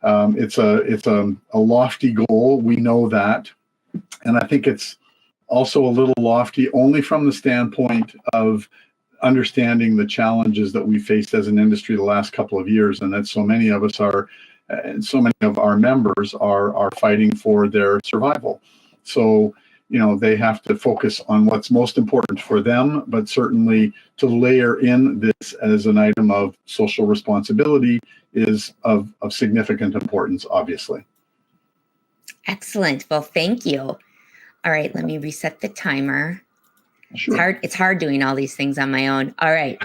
it's a lofty goal. We know that. And I think it's also a little lofty only from the standpoint of understanding the challenges that we faced as an industry the last couple of years, and that so many of us are, and so many of our members are fighting for their survival. So, they have to focus on what's most important for them, but certainly to layer in this as an item of social responsibility is of significant importance, obviously. Excellent. Well, thank you. All right, let me reset the timer. Sure. It's hard doing all these things on my own. All right,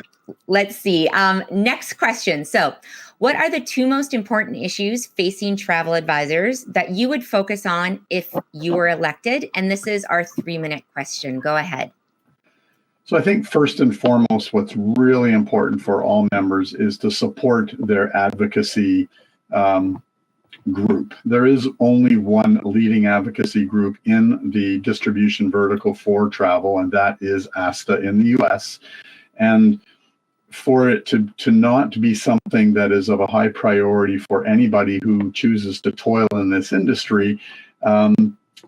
let's see. Next question. So what are the 2 most important issues facing travel advisors that you would focus on if you were elected? And this is our 3-minute question. Go ahead. So I think first and foremost, what's really important for all members is to support their advocacy group. There is only one leading advocacy group in the distribution vertical for travel, and that is ASTA in the US. And for it to not be something that is of a high priority for anybody who chooses to toil in this industry,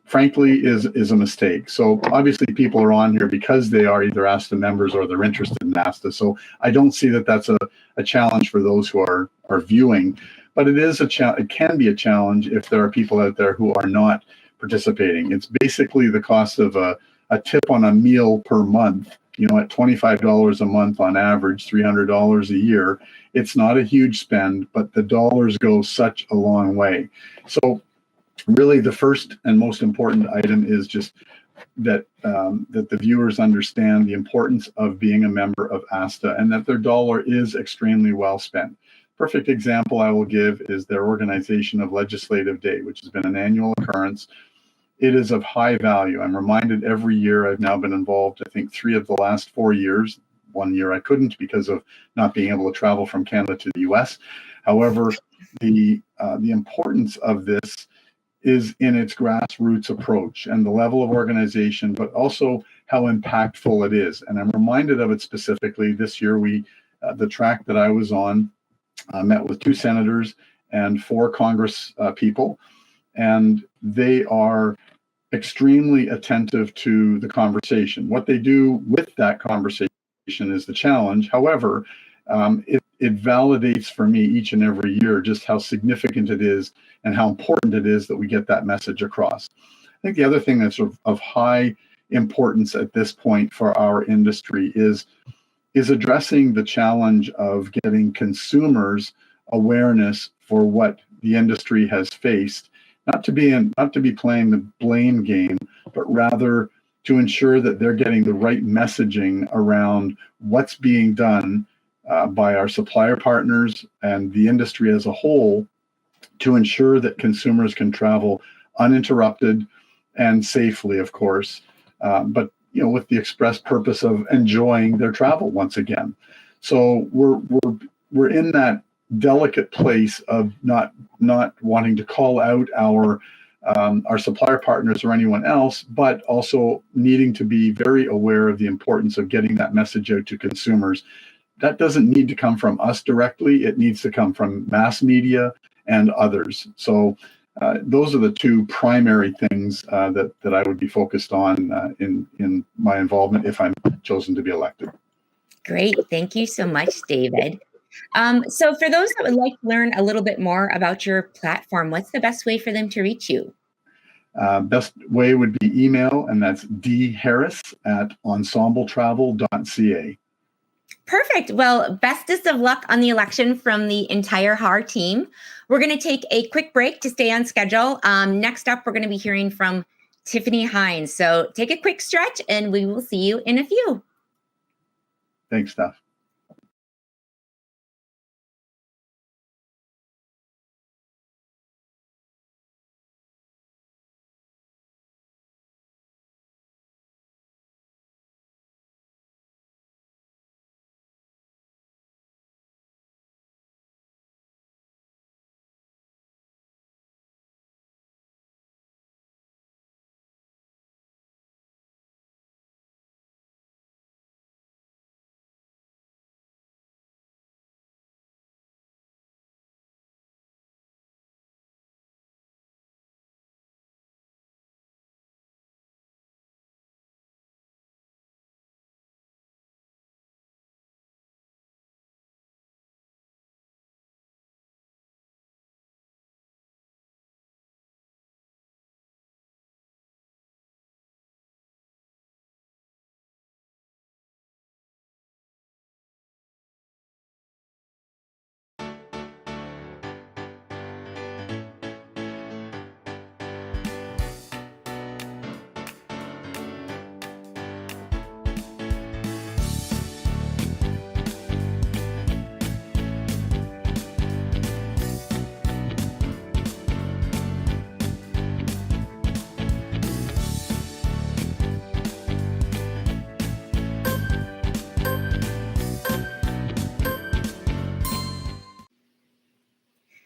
frankly, is a mistake. So obviously people are on here because they are either ASTA members or they're interested in ASTA. So I don't see that that's a challenge for those who are viewing. But it is it can be a challenge if there are people out there who are not participating. It's basically the cost of a tip on a meal per month, at $25 a month on average, $300 a year. It's not a huge spend, but the dollars go such a long way. So really the first and most important item is just that the viewers understand the importance of being a member of ASTA and that their dollar is extremely well spent. Perfect example I will give is their organization of Legislative Day, which has been an annual occurrence. It is of high value. I'm reminded every year. I've now been involved, I think 3 of the last 4 years. 1 year I couldn't because of not being able to travel from Canada to the US. However, the importance of this is in its grassroots approach and the level of organization, but also how impactful it is. And I'm reminded of it specifically this year. The track that I was on, met with 2 senators and 4 Congress people, and they are extremely attentive to the conversation. What they do with that conversation is the challenge. However, it validates for me each and every year just how significant it is and how important it is that we get that message across. I think the other thing that's of high importance at this point for our industry is addressing the challenge of getting consumers awareness for what the industry has faced, not to be playing the blame game, but rather to ensure that they're getting the right messaging around what's being done by our supplier partners and the industry as a whole to ensure that consumers can travel uninterrupted and safely, of course, but with the express purpose of enjoying their travel once again. So we're in that delicate place of not wanting to call out our supplier partners or anyone else, but also needing to be very aware of the importance of getting that message out to consumers. That doesn't need to come from us directly. It needs to come from mass media and others. So those are the two primary things that I would be focused on in my involvement if I'm chosen to be elected. Great. Thank you so much, David. So for those that would like to learn a little bit more about your platform, what's the best way for them to reach you? Best way would be email, and that's dharris@ensembletravel.ca. Perfect. Well, bestest of luck on the election from the entire HAR team. We're going to take a quick break to stay on schedule. Next up, we're going to be hearing from Tiffany Hines. So take a quick stretch and we will see you in a few. Thanks, Steph.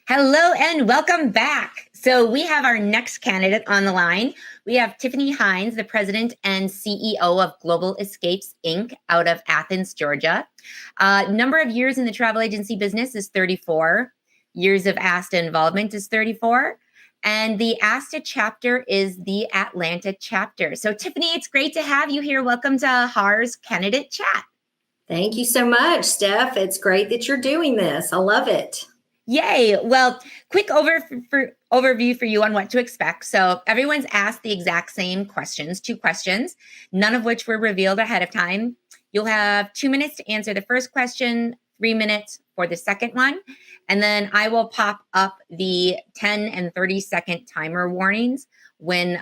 Hello and welcome back. So we have our next candidate on the line. We have Tiffany Hines, the president and CEO of Global Escapes, Inc. out of Athens, Georgia. Number of years in the travel agency business is 34. Years of ASTA involvement is 34. And the ASTA chapter is the Atlanta chapter. So Tiffany, it's great to have you here. Welcome to HAR's Candidate Chat. Thank you so much, Steph. It's great that you're doing this. I love it. Yay. Well, quick overview for you on what to expect. So everyone's asked the exact same questions, 2 questions, none of which were revealed ahead of time. You'll have 2 minutes to answer the first question, 3 minutes for the second one. And then I will pop up the 10 and 30-second timer warnings when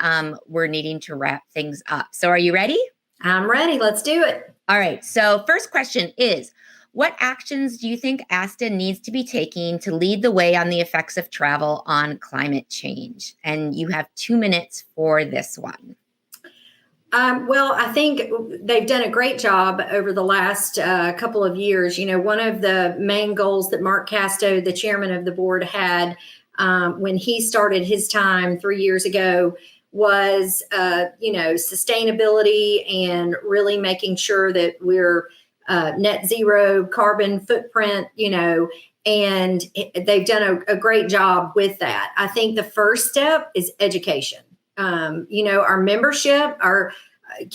we're needing to wrap things up. So are you ready? I'm ready. Let's do it. All right. So first question is, what actions do you think ASTA needs to be taking to lead the way on the effects of travel on climate change? And you have 2 minutes for this one. Well, I think they've done a great job over the last couple of years. You know, one of the main goals that Marc Casto, the chairman of the board, had when he started his time 3 years ago was, sustainability and really making sure that we're net zero carbon footprint, and they've done a great job with that. I think the first step is education. Our membership, our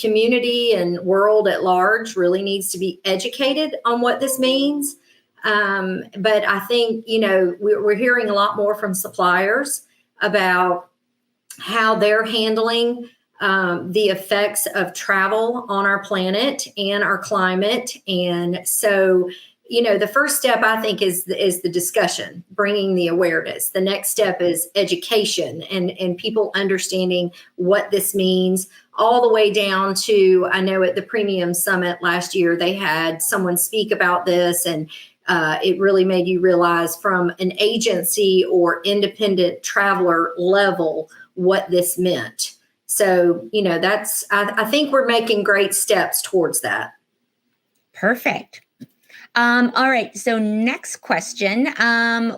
community and world at large really needs to be educated on what this means. But I think, we're hearing a lot more from suppliers about how they're handling the effects of travel on our planet and our climate. And so, the first step, I think, is the discussion, bringing the awareness. The next step is education and people understanding what this means, all the way down to, I know at the Premium Summit last year, they had someone speak about this, and it really made you realize from an agency or independent traveler level what this meant. So, that's, I think we're making great steps towards that. Perfect. All right. So next question.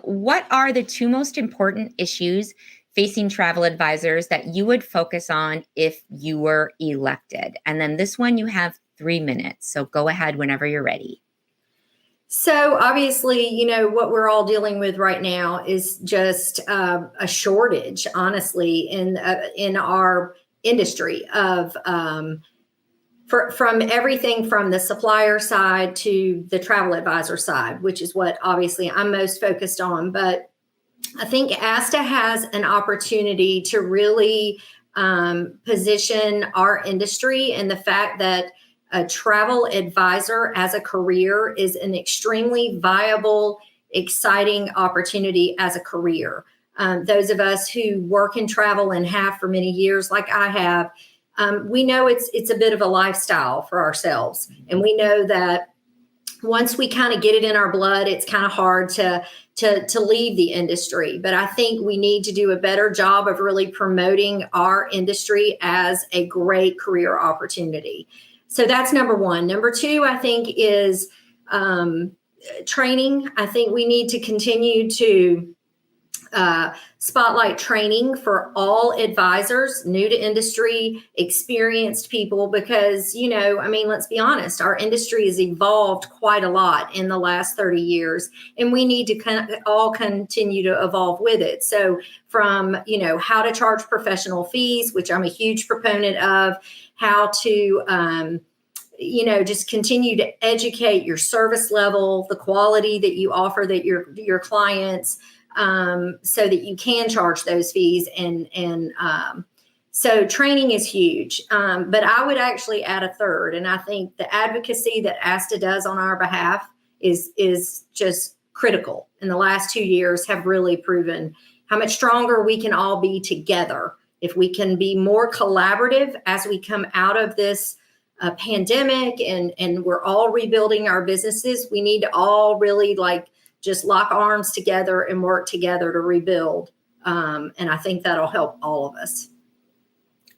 What are the two most important issues facing travel advisors that you would focus on if you were elected? And then this one, you have 3 minutes. So go ahead whenever you're ready. So obviously, what we're all dealing with right now is just a shortage, honestly, in our industry of from everything from the supplier side to the travel advisor side, which is what obviously I'm most focused on. But I think ASTA has an opportunity to really position our industry, and the fact that a travel advisor as a career is an extremely viable, exciting opportunity as a career. Those of us who work in travel and have for many years, like I have, we know it's a bit of a lifestyle for ourselves. And we know that once we kind of get it in our blood, it's kind of hard to leave the industry. But I think we need to do a better job of really promoting our industry as a great career opportunity. So that's number one. Number two, I think, is training. I think we need to continue to spotlight training for all advisors, new to industry, experienced people, because, let's be honest, our industry has evolved quite a lot in the last 30 years, and we need to all continue to evolve with it. So from, how to charge professional fees, which I'm a huge proponent of, how to, just continue to educate your service level, the quality that you offer that your clients, so that you can charge those fees. And so training is huge. But I would actually add a third. And I think the advocacy that ASTA does on our behalf is just critical. And the last 2 years have really proven how much stronger we can all be together. If we can be more collaborative as we come out of this pandemic and we're all rebuilding our businesses, we need to all really just lock arms together and work together to rebuild. And I think that'll help all of us.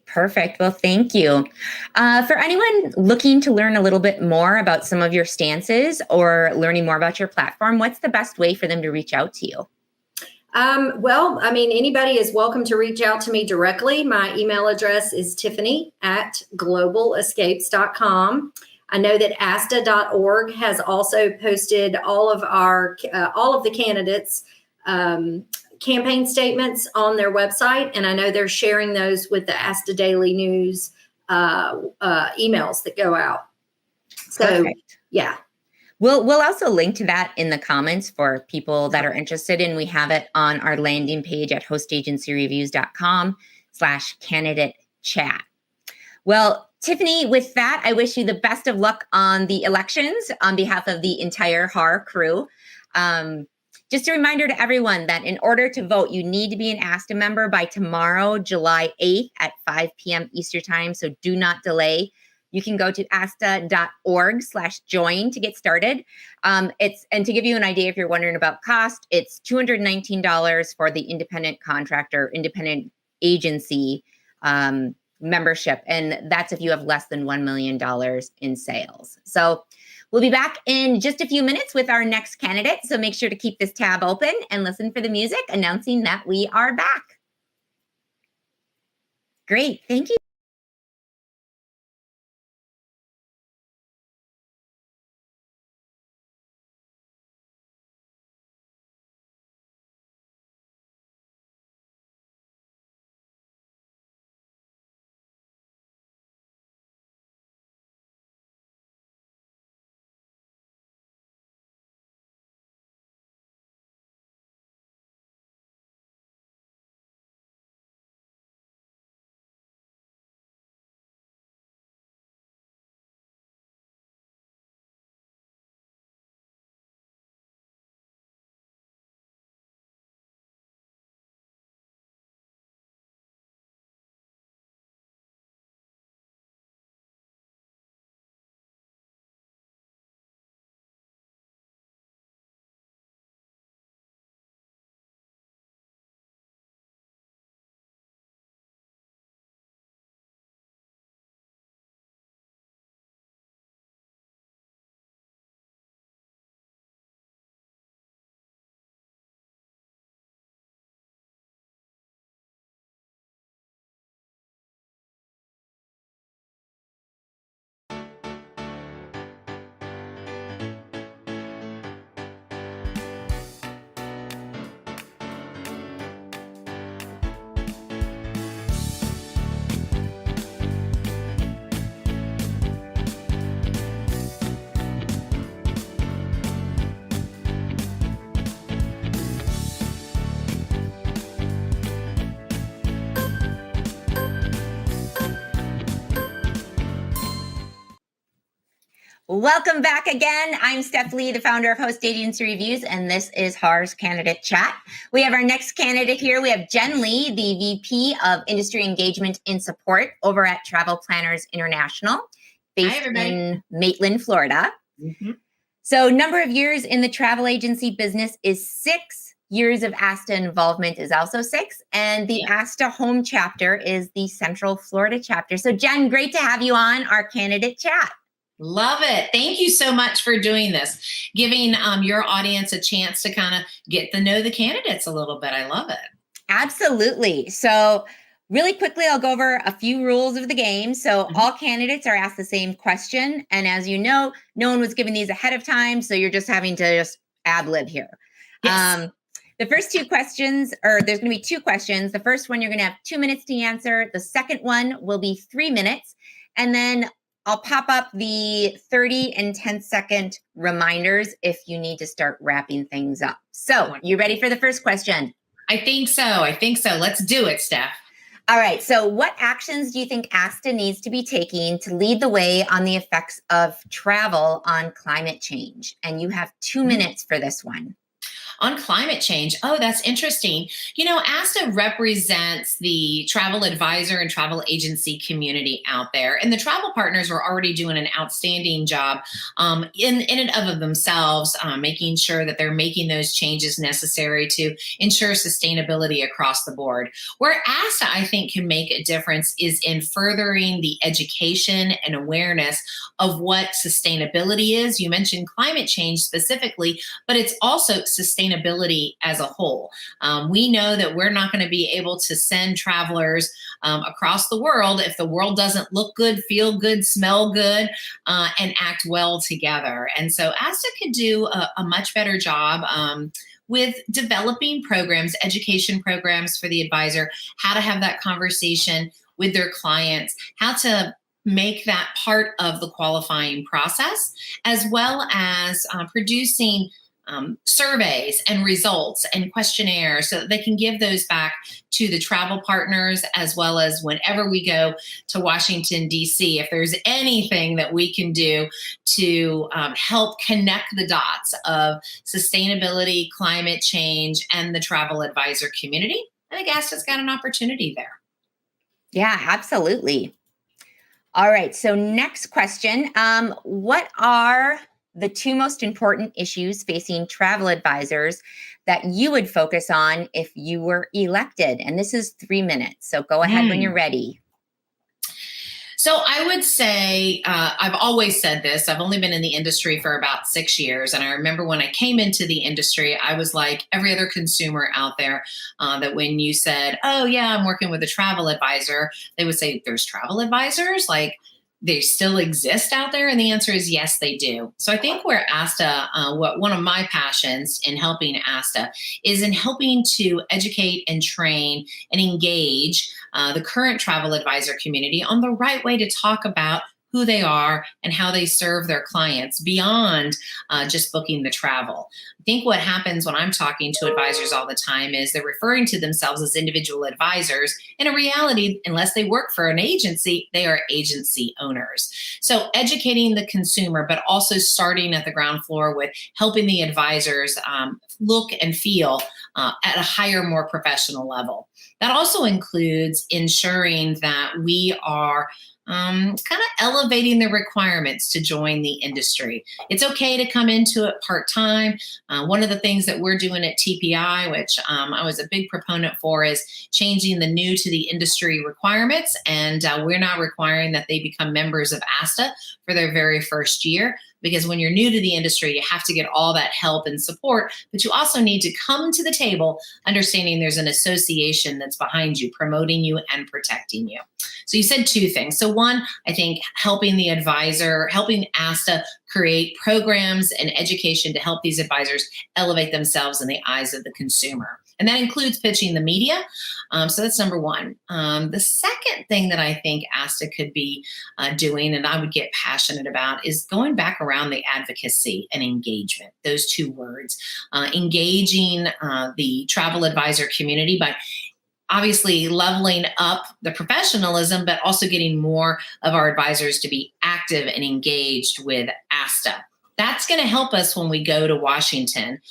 Perfect. Well, thank you. For anyone looking to learn a little bit more about some of your stances or learning more about your platform, what's the best way for them to reach out to you? Anybody is welcome to reach out to me directly. My email address is tiffany@globalescapes.com. I know that asta.org has also posted all of the candidates' campaign statements on their website, and I know they're sharing those with the ASTA Daily News emails that go out. So, perfect. Yeah. We'll also link to that in the comments for people that are interested, and we have it on our landing page at hostagencyreviews.com/candidate chat. Well, Tiffany, with that, I wish you the best of luck on the elections on behalf of the entire HAR crew. Just a reminder to everyone that in order to vote, you need to be an ASTA member by tomorrow, July 8th at 5 p.m. Eastern time. So do not delay. You can go to asta.org/join to get started. And to give you an idea, if you're wondering about cost, it's $219 for the independent contractor, independent agency membership. And that's if you have less than $1 million in sales. So we'll be back in just a few minutes with our next candidate. So make sure to keep this tab open and listen for the music announcing that we are back. Great. Thank you. Welcome back again. I'm Steph Lee, the founder of Host Agency Reviews, and this is HAR's Candidate Chat. We have our next candidate here. We have Jenn Lee, the VP of Industry Engagement and Support over at Travel Planners International, based in Maitland, Florida. Mm-hmm. So number of years in the travel agency business is 6. Years of ASTA involvement is also 6. And the ASTA home chapter is the Central Florida chapter. So Jenn, great to have you on our Candidate Chat. Love it. Thank you so much for doing this, giving your audience a chance to kind of get to know the candidates a little bit. I love it. Absolutely. So really quickly, I'll go over a few rules of the game. So all candidates are asked the same question. And as you know, no one was given these ahead of time. So you're just having to just ad lib here. Yes. The first 2 questions, or there's going to be 2 questions. The first one, you're going to have 2 minutes to answer. The second one will be 3 minutes. And then I'll pop up the 30 and 10-second reminders if you need to start wrapping things up. So you ready for the first question? I think so. Let's do it, Steph. All right. So what actions do you think ASTA needs to be taking to lead the way on the effects of travel on climate change? And you have 2 minutes for this one. On climate change. Oh, that's interesting. ASTA represents the travel advisor and travel agency community out there. And the travel partners are already doing an outstanding job in and of themselves, making sure that they're making those changes necessary to ensure sustainability across the board. Where ASTA, I think, can make a difference is in furthering the education and awareness of what sustainability is. You mentioned climate change specifically, but it's also sustainability as a whole. We know that we're not going to be able to send travelers across the world if the world doesn't look good, feel good, smell good, and act well together. And so ASTA could do a much better job with developing programs, education programs for the advisor, how to have that conversation with their clients, how to make that part of the qualifying process, as well as producing surveys and results and questionnaires so that they can give those back to the travel partners, as well as whenever we go to Washington, D.C., if there's anything that we can do to help connect the dots of sustainability, climate change, and the travel advisor community, I think ASTA's got an opportunity there. Yeah, absolutely. All right. So next question. What are the 2 most important issues facing travel advisors that you would focus on if you were elected? And this is 3 minutes. So go ahead when you're ready. So I would say, I've always said this, I've only been in the industry for about 6 years. And I remember when I came into the industry, I was like every other consumer out there, that when you said, oh yeah, I'm working with a travel advisor, they would say, there's travel advisors? Like, they still exist out there? And the answer is yes, they do. So I think where ASTA, one of my passions in helping ASTA is in helping to educate and train and engage the current travel advisor community on the right way to talk about who they are and how they serve their clients beyond just booking the travel. I think what happens when I'm talking to advisors all the time is they're referring to themselves as individual advisors. In reality, unless they work for an agency, they are agency owners. So educating the consumer, but also starting at the ground floor with helping the advisors look and feel at a higher, more professional level. That also includes ensuring that we are kind of elevating the requirements to join the industry. It's okay to come into it part-time. One of the things that we're doing at TPI, which I was a big proponent for, is changing the new to the industry requirements. And we're not requiring that they become members of ASTA for their very first year. Because when you're new to the industry, you have to get all that help and support, but you also need to come to the table understanding there's an association that's behind you, promoting you and protecting you. So you said 2 things. So one, I think helping the advisor, helping ASTA create programs and education to help these advisors elevate themselves in the eyes of the consumer. And that includes pitching the media. So that's number 1. The second thing that I think ASTA could be doing, and I would get passionate about, is going back around the advocacy and engagement, those 2 words. Engaging the travel advisor community by obviously leveling up the professionalism, but also getting more of our advisors to be active and engaged with ASTA. That's going to help us when we go to Washington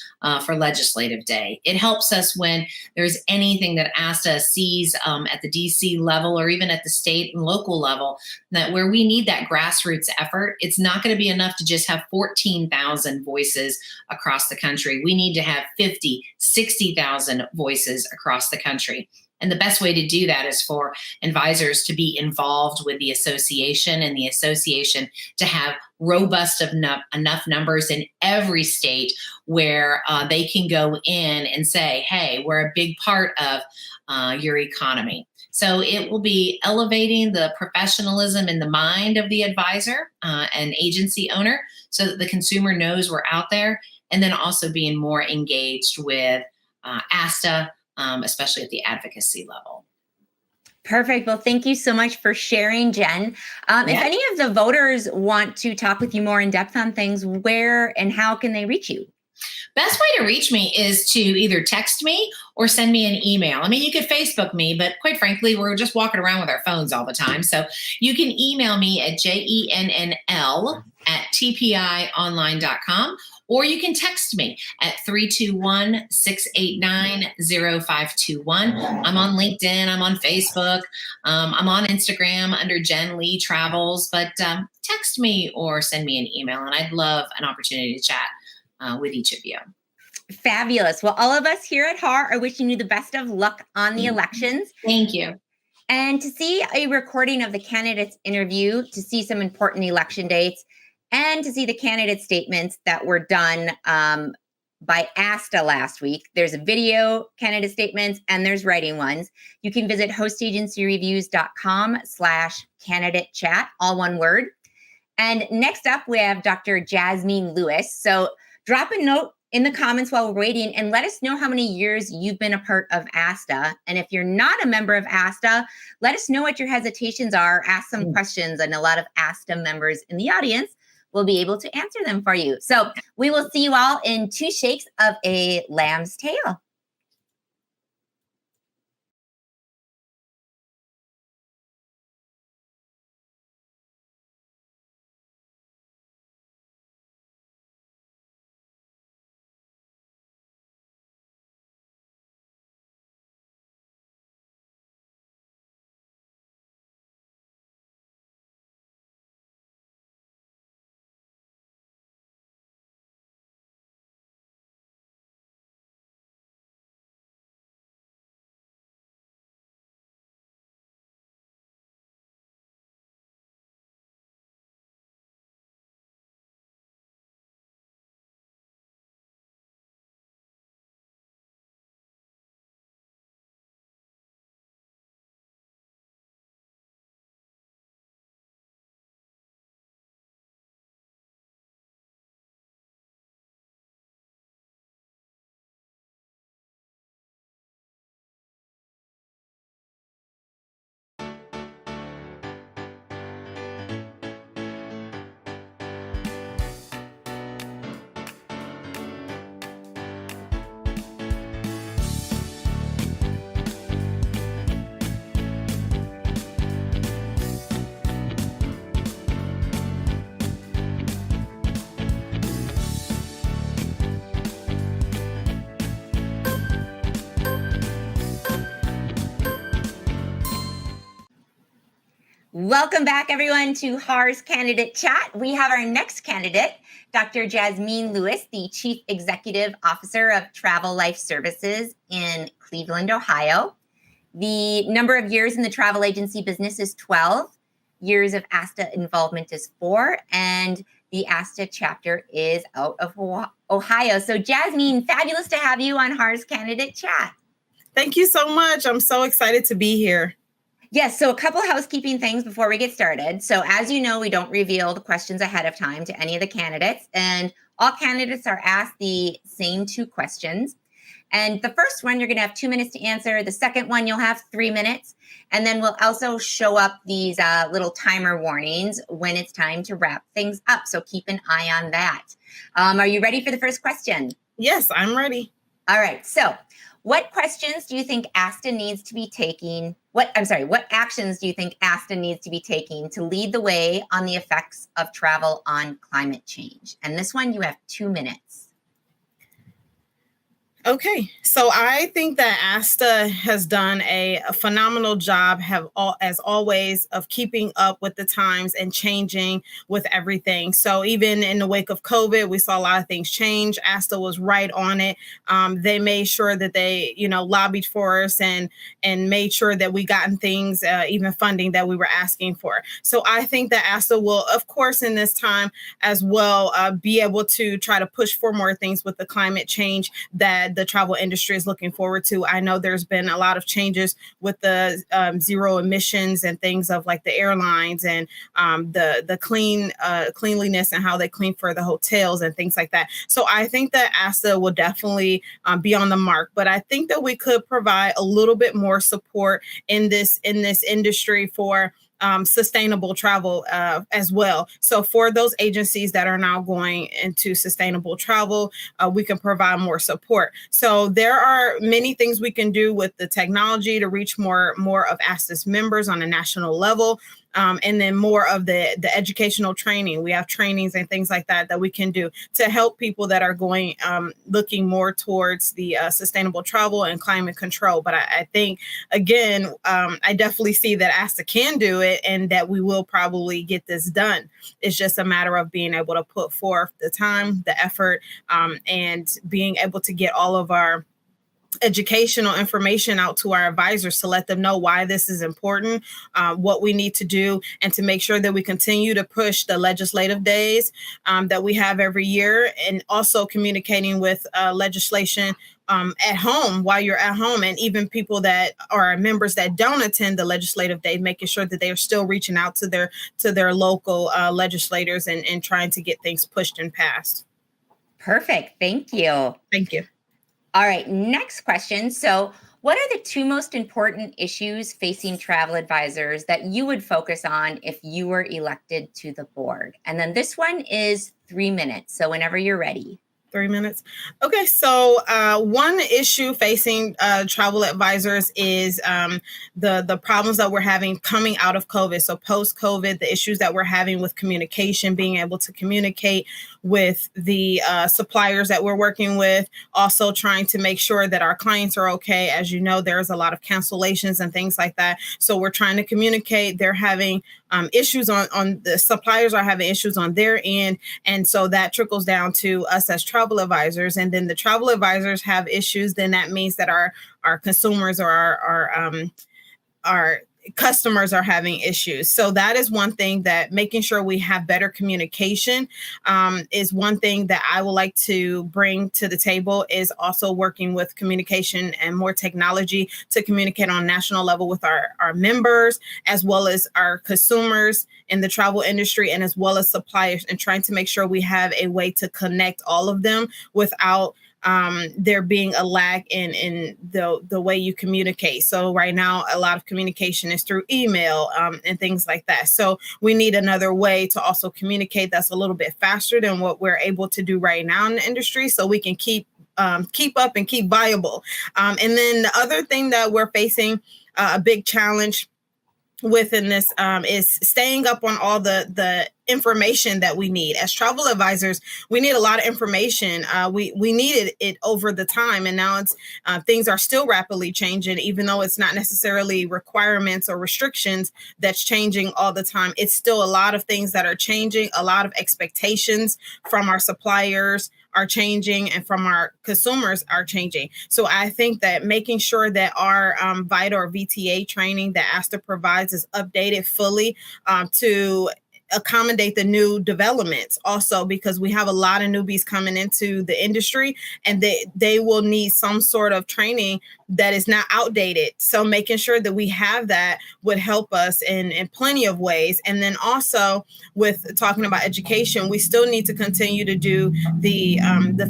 for Legislative Day. It helps us when there's anything that ASTA sees at the DC level or even at the state and local level, that where we need that grassroots effort. It's not going to be enough to just have 14,000 voices across the country. We need to have 50, 60,000 voices across the country. And the best way to do that is for advisors to be involved with the association, and the association to have robust enough numbers in every state where they can go in and say, hey, we're a big part of your economy. So it will be elevating the professionalism in the mind of the advisor and agency owner so that the consumer knows we're out there, and then also being more engaged with ASTA, especially at the advocacy level. Perfect. Well, thank you so much for sharing, Jenn. If any of the voters want to talk with you more in depth on things, where and how can they reach you? Best way to reach me is to either text me or send me an email. I mean, you could Facebook me, but quite frankly, we're just walking around with our phones all the time. So you can email me at jennl@tpionline.com, or you can text me at 321-689-0521. I'm on LinkedIn. I'm on Facebook. I'm on Instagram under Jenn Lee Travels. But text me or send me an email, and I'd love an opportunity to chat with each of you. Fabulous. Well, all of us here at HAR are wishing you the best of luck on the elections. Thank you. And to see a recording of the candidates' interview, to see some important election dates, and to see the candidate statements that were done by ASTA last week. There's a video candidate statements and there's writing ones. You can visit hostagencyreviews.com/candidate chat, all one word. And next up, we have Dr. Jasmien Lewis. So drop a note in the comments while we're waiting and let us know how many years you've been a part of ASTA. And if you're not a member of ASTA, let us know what your hesitations are. Ask some questions, and a lot of ASTA members in the audience will be able to answer them for you. So we will see you all in 2 shakes of a lamb's tail. Welcome back, everyone, to HAR's Candidate Chat. We have our next candidate, Dr. Jasmien Lewis, the Chief Executive Officer of Travel Life Services in Cleveland, Ohio. The number of years in the travel agency business is 12. Years of ASTA involvement is 4. And the ASTA chapter is out of Ohio. So, Jasmien, fabulous to have you on HAR's Candidate Chat. Thank you so much. I'm so excited to be here. Yes, so a couple housekeeping things before we get started. So as you know, we don't reveal the questions ahead of time to any of the candidates, and all candidates are asked the same 2 questions. And the first one, you're going to have 2 minutes to answer. The second one, you'll have 3 minutes. And then we'll also show up these little timer warnings when it's time to wrap things up. So keep an eye on that. Are you ready for the first question? Yes, I'm ready. All right. So what questions do you think ASTA needs to be taking what actions do you think ASTA needs to be taking to lead the way on the effects of travel on climate change? And this one, you have 2 minutes. Okay, so I think that ASTA has done a phenomenal job, as always, of keeping up with the times and changing with everything. So even in the wake of COVID, we saw a lot of things change. ASTA was right on it. They made sure that they, lobbied for us and made sure that we gotten things, even funding that we were asking for. So I think that ASTA will, of course, in this time as well, be able to try to push for more things with the climate change that the travel industry is looking forward to. I know there's been a lot of changes with the zero emissions and things of like the airlines and the cleanliness and how they clean for the hotels and things like that. So I think that ASTA will definitely be on the mark, but I think that we could provide a little bit more support in this industry for sustainable travel as well. So for those agencies that are now going into sustainable travel, we can provide more support. So there are many things we can do with the technology to reach more of ASTA's members on a national level. And then more of the educational training. We have trainings and things like that we can do to help people that are going, looking more towards the sustainable travel and climate control. But I think, again, I definitely see that ASTA can do it and that we will probably get this done. It's just a matter of being able to put forth the time, the effort, and being able to get all of our educational information out to our advisors to let them know why this is important, what we need to do, and to make sure that we continue to push the legislative days that we have every year, and also communicating with legislation at home while you're at home, and even people that are members that don't attend the legislative day, making sure that they are still reaching out to their local legislators and trying to get things pushed and passed. Perfect. Thank you. Thank you. All right, next question. So what are the 2 most important issues facing travel advisors that you would focus on if you were elected to the board? And then this one is 3 minutes. So whenever you're ready. 3 minutes. Okay, so one issue facing travel advisors is the problems that we're having coming out of COVID. So post-COVID, the issues that we're having with communication, being able to communicate with the suppliers that we're working with, also trying to make sure that our clients are okay. As you know, there's a lot of cancellations and things like that. So we're trying to communicate. They're having issues on the suppliers are having issues on their end. And so that trickles down to us as travel advisors. And then the travel advisors have issues. Then that means that our consumers or our customers are having issues. So that is one thing, that making sure we have better communication is one thing that I would like to bring to the table, is also working with communication and more technology to communicate on a national level with our members, as well as our consumers in the travel industry, and as well as suppliers, and trying to make sure we have a way to connect all of them without there being a lag in the way you communicate. So right now, a lot of communication is through email and things like that. So we need another way to also communicate that's a little bit faster than what we're able to do right now in the industry, so we can keep up and keep viable. And then the other thing that we're facing, a big challenge within this is staying up on all the information that we need. As travel advisors, we need a lot of information. We needed it over the time, and now it's things are still rapidly changing, even though it's not necessarily requirements or restrictions that's changing all the time. It's still a lot of things that are changing. A lot of expectations from our suppliers are changing, and from our consumers are changing. So I think that making sure that our VITA or VTA training that ASTA provides is updated fully to accommodate the new developments, also because we have a lot of newbies coming into the industry, and they will need some sort of training that is not outdated. So making sure that we have that would help us in plenty of ways. And then also with talking about education, we still need to continue to do the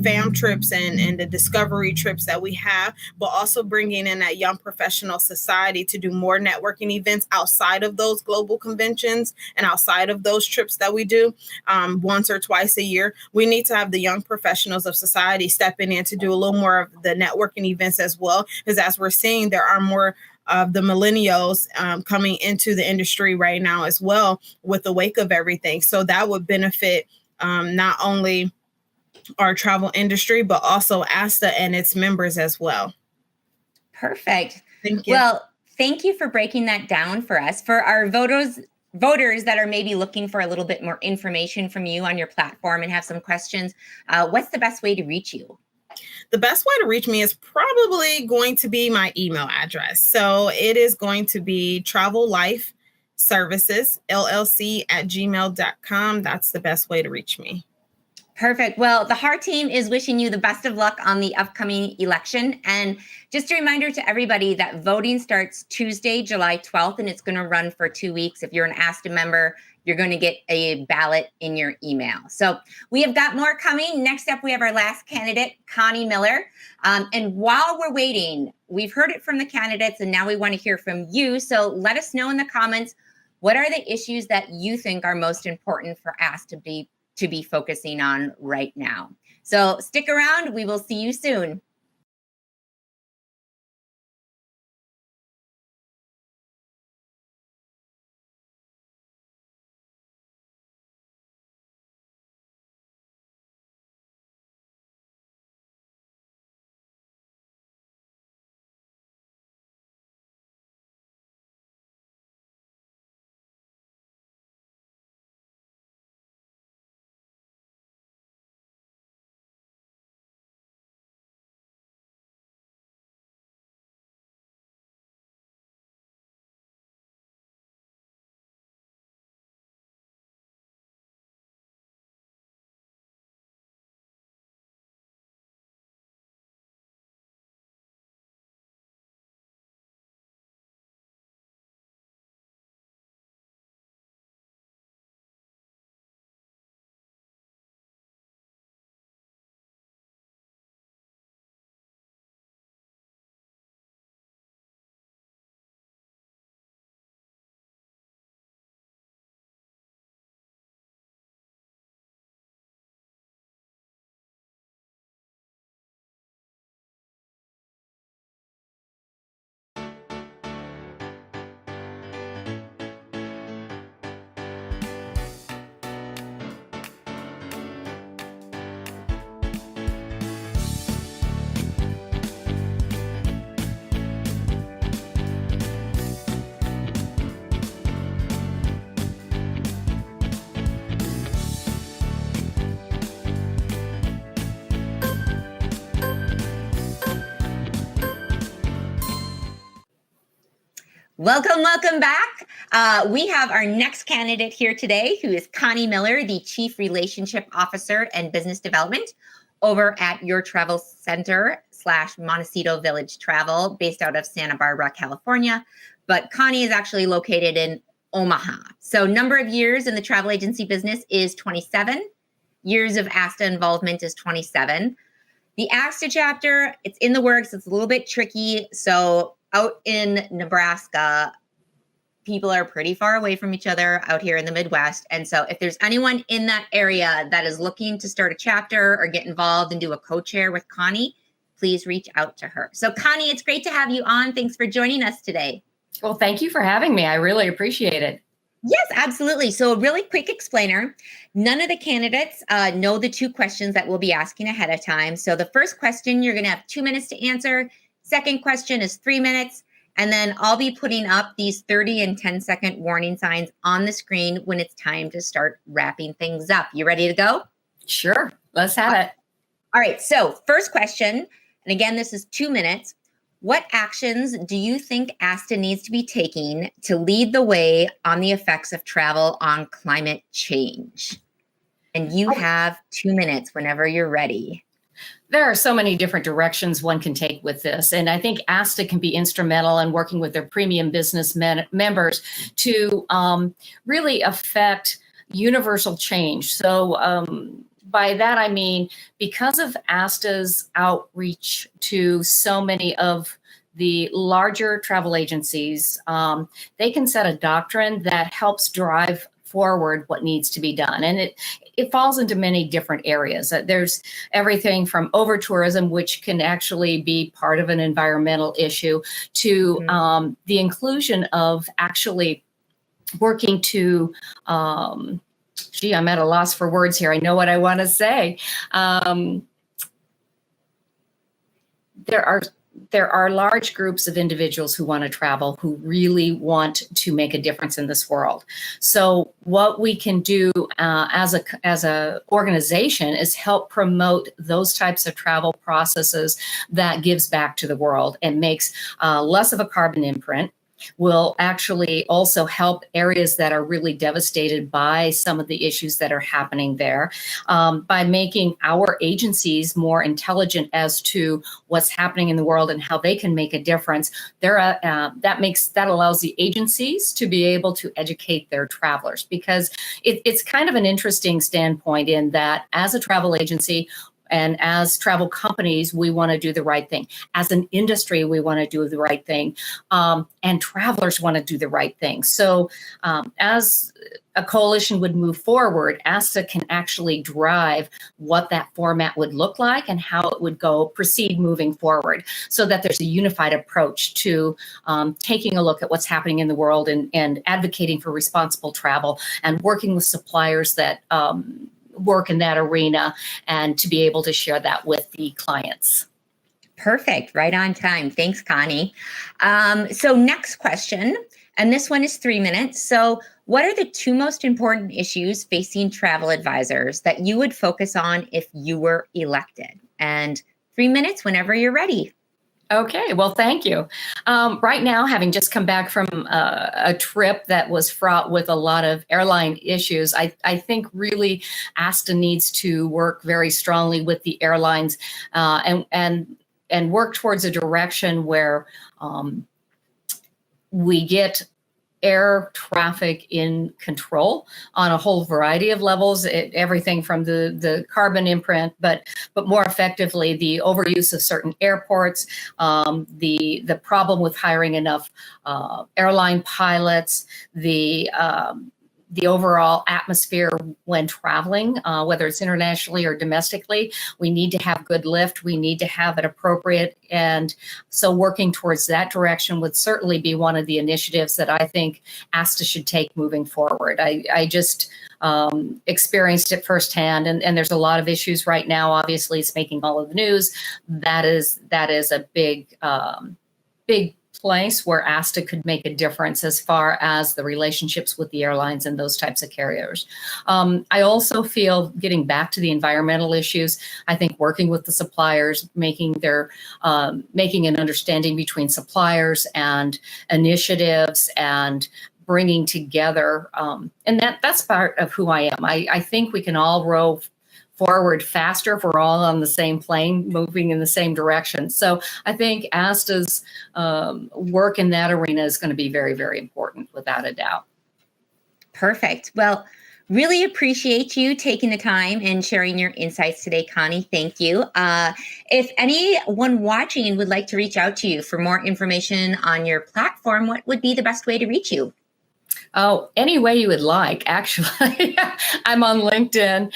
fam trips and the discovery trips that we have, but also bringing in that young professional society to do more networking events outside of those global conventions and outside of those trips that we do once or twice a year. We need to have the young professionals of society stepping in to do a little more of the networking events as well, because as we're seeing, there are more of the millennials coming into the industry right now as well with the wake of everything. So that would benefit not only our travel industry, but also ASTA and its members as well. Perfect. Thank you. Well, thank you for breaking that down for us. For our voters that are maybe looking for a little bit more information from you on your platform and have some questions, what's the best way to reach you? The best way to reach me is probably going to be my email address. So it is going to be travellifeservicesllc@gmail.com. That's the best way to reach me. Perfect. Well, the HAR team is wishing you the best of luck on the upcoming election. And just a reminder to everybody that voting starts Tuesday, July 12th, and it's going to run for 2 weeks. If you're an ASTA member, you're going to get a ballot in your email. So we have got more coming. Next up, we have our last candidate, Connie Miller. And while we're waiting, we've heard it from the candidates, and now we want to hear from you. So let us know in the comments, what are the issues that you think are most important for ASTA to be focusing on right now? So stick around. We will see you soon. Welcome back. We have our next candidate here today, who is Connie Miller, the Chief Relationship Officer and Business Development over at Your Travel Center / Montecito Village Travel, based out of Santa Barbara, California. But Connie is actually located in Omaha. So number of years in the travel agency business is 27. Years of ASTA involvement is 27. The ASTA chapter, it's in the works. It's a little bit tricky. So out in Nebraska, people are pretty far away from each other out here in the Midwest. And so if there's anyone in that area that is looking to start a chapter or get involved and do a co-chair with Connie, please reach out to her. So Connie, it's great to have you on. Thanks for joining us today. Well, thank you for having me. I really appreciate it. Yes, absolutely. So a really quick explainer. None of the candidates know the 2 questions that we'll be asking ahead of time. So the first question, you're going to have 2 minutes to answer. Second question is 3 minutes. And then I'll be putting up these 30 and 10-second warning signs on the screen when it's time to start wrapping things up. You ready to go? Sure. Let's have it. All right. So first question, and again, this is 2 minutes. What actions do you think ASTA needs to be taking to lead the way on the effects of travel on climate change? And you have 2 minutes whenever you're ready. There are so many different directions one can take with this. And I think ASTA can be instrumental in working with their premium business members to really affect universal change. So by that, I mean, because of ASTA's outreach to so many of the larger travel agencies, they can set a doctrine that helps drive forward what needs to be done. And it falls into many different areas. There's everything from over-tourism, which can actually be part of an environmental issue, to the inclusion of actually working to, I'm at a loss for words here. I know what I want to say. There are large groups of individuals who want to travel, who really want to make a difference in this world. So what we can do as a organization is help promote those types of travel processes that gives back to the world and makes less of a carbon imprint. Will actually also help areas that are really devastated by some of the issues that are happening there, by making our agencies more intelligent as to what's happening in the world and how they can make a difference. That allows the agencies to be able to educate their travelers, because it's kind of an interesting standpoint in that as a travel agency, and as travel companies, we want to do the right thing. As an industry, we want to do the right thing. And travelers want to do the right thing. So as a coalition would move forward, ASTA can actually drive what that format would look like and how it would proceed moving forward, so that there's a unified approach to taking a look at what's happening in the world and advocating for responsible travel and working with suppliers that work in that arena, and to be able to share that with the clients. Perfect. Right on time. Thanks, Connie. So next question, and this one is 3 minutes. So what are the 2 most important issues facing travel advisors that you would focus on if you were elected? And 3 minutes whenever you're ready. Okay, well, thank you. Right now, having just come back from a trip that was fraught with a lot of airline issues, I think really ASTA needs to work very strongly with the airlines and work towards a direction where we get air traffic in control on a whole variety of levels, everything from the carbon imprint, but more effectively, the overuse of certain airports, the problem with hiring enough airline pilots, the overall atmosphere when traveling, whether it's internationally or domestically. We need to have good lift. We need to have it appropriate. And so working towards that direction would certainly be one of the initiatives that I think ASTA should take moving forward. I just experienced it firsthand, and there's a lot of issues right now. Obviously, it's making all of the news. That is a big place where ASTA could make a difference as far as the relationships with the airlines and those types of carriers. I also feel, getting back to the environmental issues, I think working with the suppliers, making an understanding between suppliers and initiatives and bringing together, and that's part of who I am. I think we can all row forward faster if we're all on the same plane, moving in the same direction. So I think ASTA's work in that arena is going to be very, very important, without a doubt. Perfect. Well, really appreciate you taking the time and sharing your insights today, Connie. Thank you. If anyone watching would like to reach out to you for more information on your platform, what would be the best way to reach you? Oh, any way you would like, actually. I'm on LinkedIn.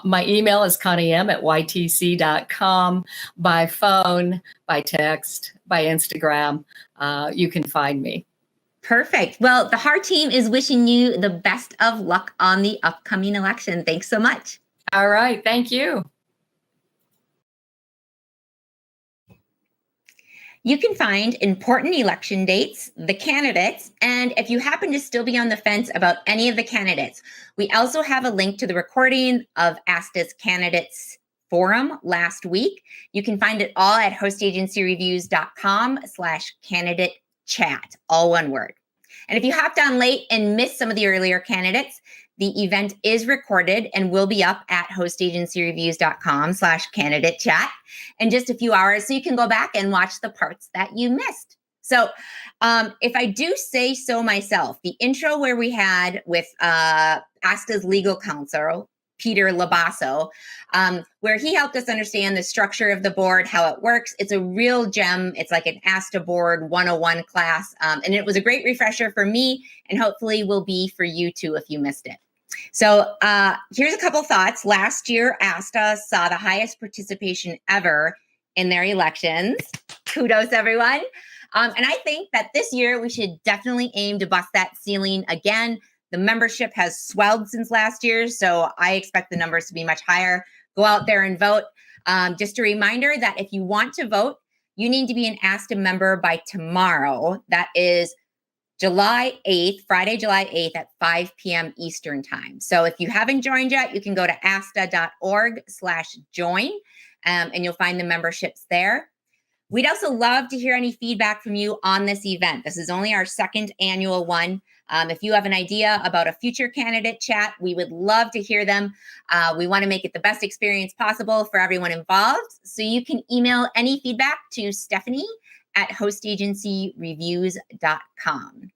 My email is conniem@ytc.com. By phone, by text, by Instagram, you can find me. Perfect. Well, the HAR team is wishing you the best of luck on the upcoming election. Thanks so much. All right. Thank you. You can find important election dates, the candidates, and if you happen to still be on the fence about any of the candidates, we also have a link to the recording of ASTA's candidates forum last week. You can find it all at hostagencyreviews.com/candidate chat, all one word. And if you hopped on late and missed some of the earlier candidates, the event is recorded and will be up at hostagencyreviews.com/candidate chat in just a few hours. So you can go back and watch the parts that you missed. So if I do say so myself, the intro where we had with ASTA's legal counsel, Peter Lobasso, where he helped us understand the structure of the board, how it works. It's a real gem. It's like an ASTA board 101 class. And it was a great refresher for me, and hopefully will be for you too if you missed it. So here's a couple thoughts. Last year, ASTA saw the highest participation ever in their elections. Kudos, everyone. And I think that this year we should definitely aim to bust that ceiling again. The membership has swelled since last year, so I expect the numbers to be much higher. Go out there and vote. Just a reminder that if you want to vote, you need to be an ASTA member by tomorrow. That is July 8th, Friday, July 8th at 5 p.m. Eastern time. So if you haven't joined yet, you can go to asta.org/join, and you'll find the memberships there. We'd also love to hear any feedback from you on this event. This is only our second annual one. If you have an idea about a future candidate chat, we would love to hear them. We want to make it the best experience possible for everyone involved. So you can email any feedback to Stephanie@hostagencyreviews.com.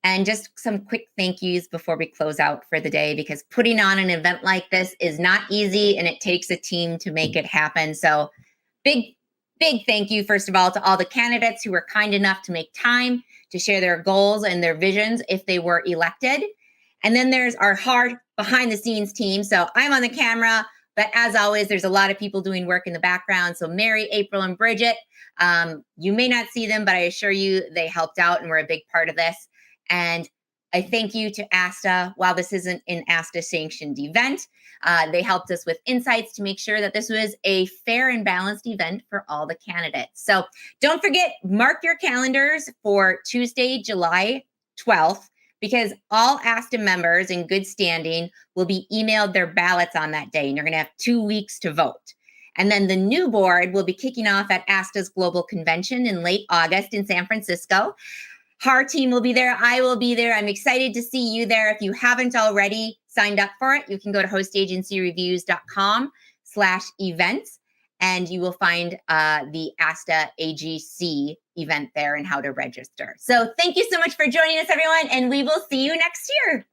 And just some quick thank yous before we close out for the day, because putting on an event like this is not easy and it takes a team to make it happen. So big thank you, first of all, to all the candidates who were kind enough to make time to share their goals and their visions if they were elected. And then there's our HAR behind the scenes team. So I'm on the camera, but as always, there's a lot of people doing work in the background. So Mary, April, and Bridget, you may not see them, but I assure you they helped out and were a big part of this. And I thank you to ASTA. While this isn't an ASTA sanctioned event, they helped us with insights to make sure that this was a fair and balanced event for all the candidates. So don't forget, mark your calendars for Tuesday, July 12th, because all ASTA members in good standing will be emailed their ballots on that day, and you're going to have 2 weeks to vote. And then the new board will be kicking off at ASTA's Global Convention in late August in San Francisco. HAR team will be there. I will be there. I'm excited to see you there. If you haven't already signed up for it, you can go to hostagencyreviews.com/events, and you will find the ASTA AGC event there and how to register. So thank you so much for joining us, everyone, and we will see you next year.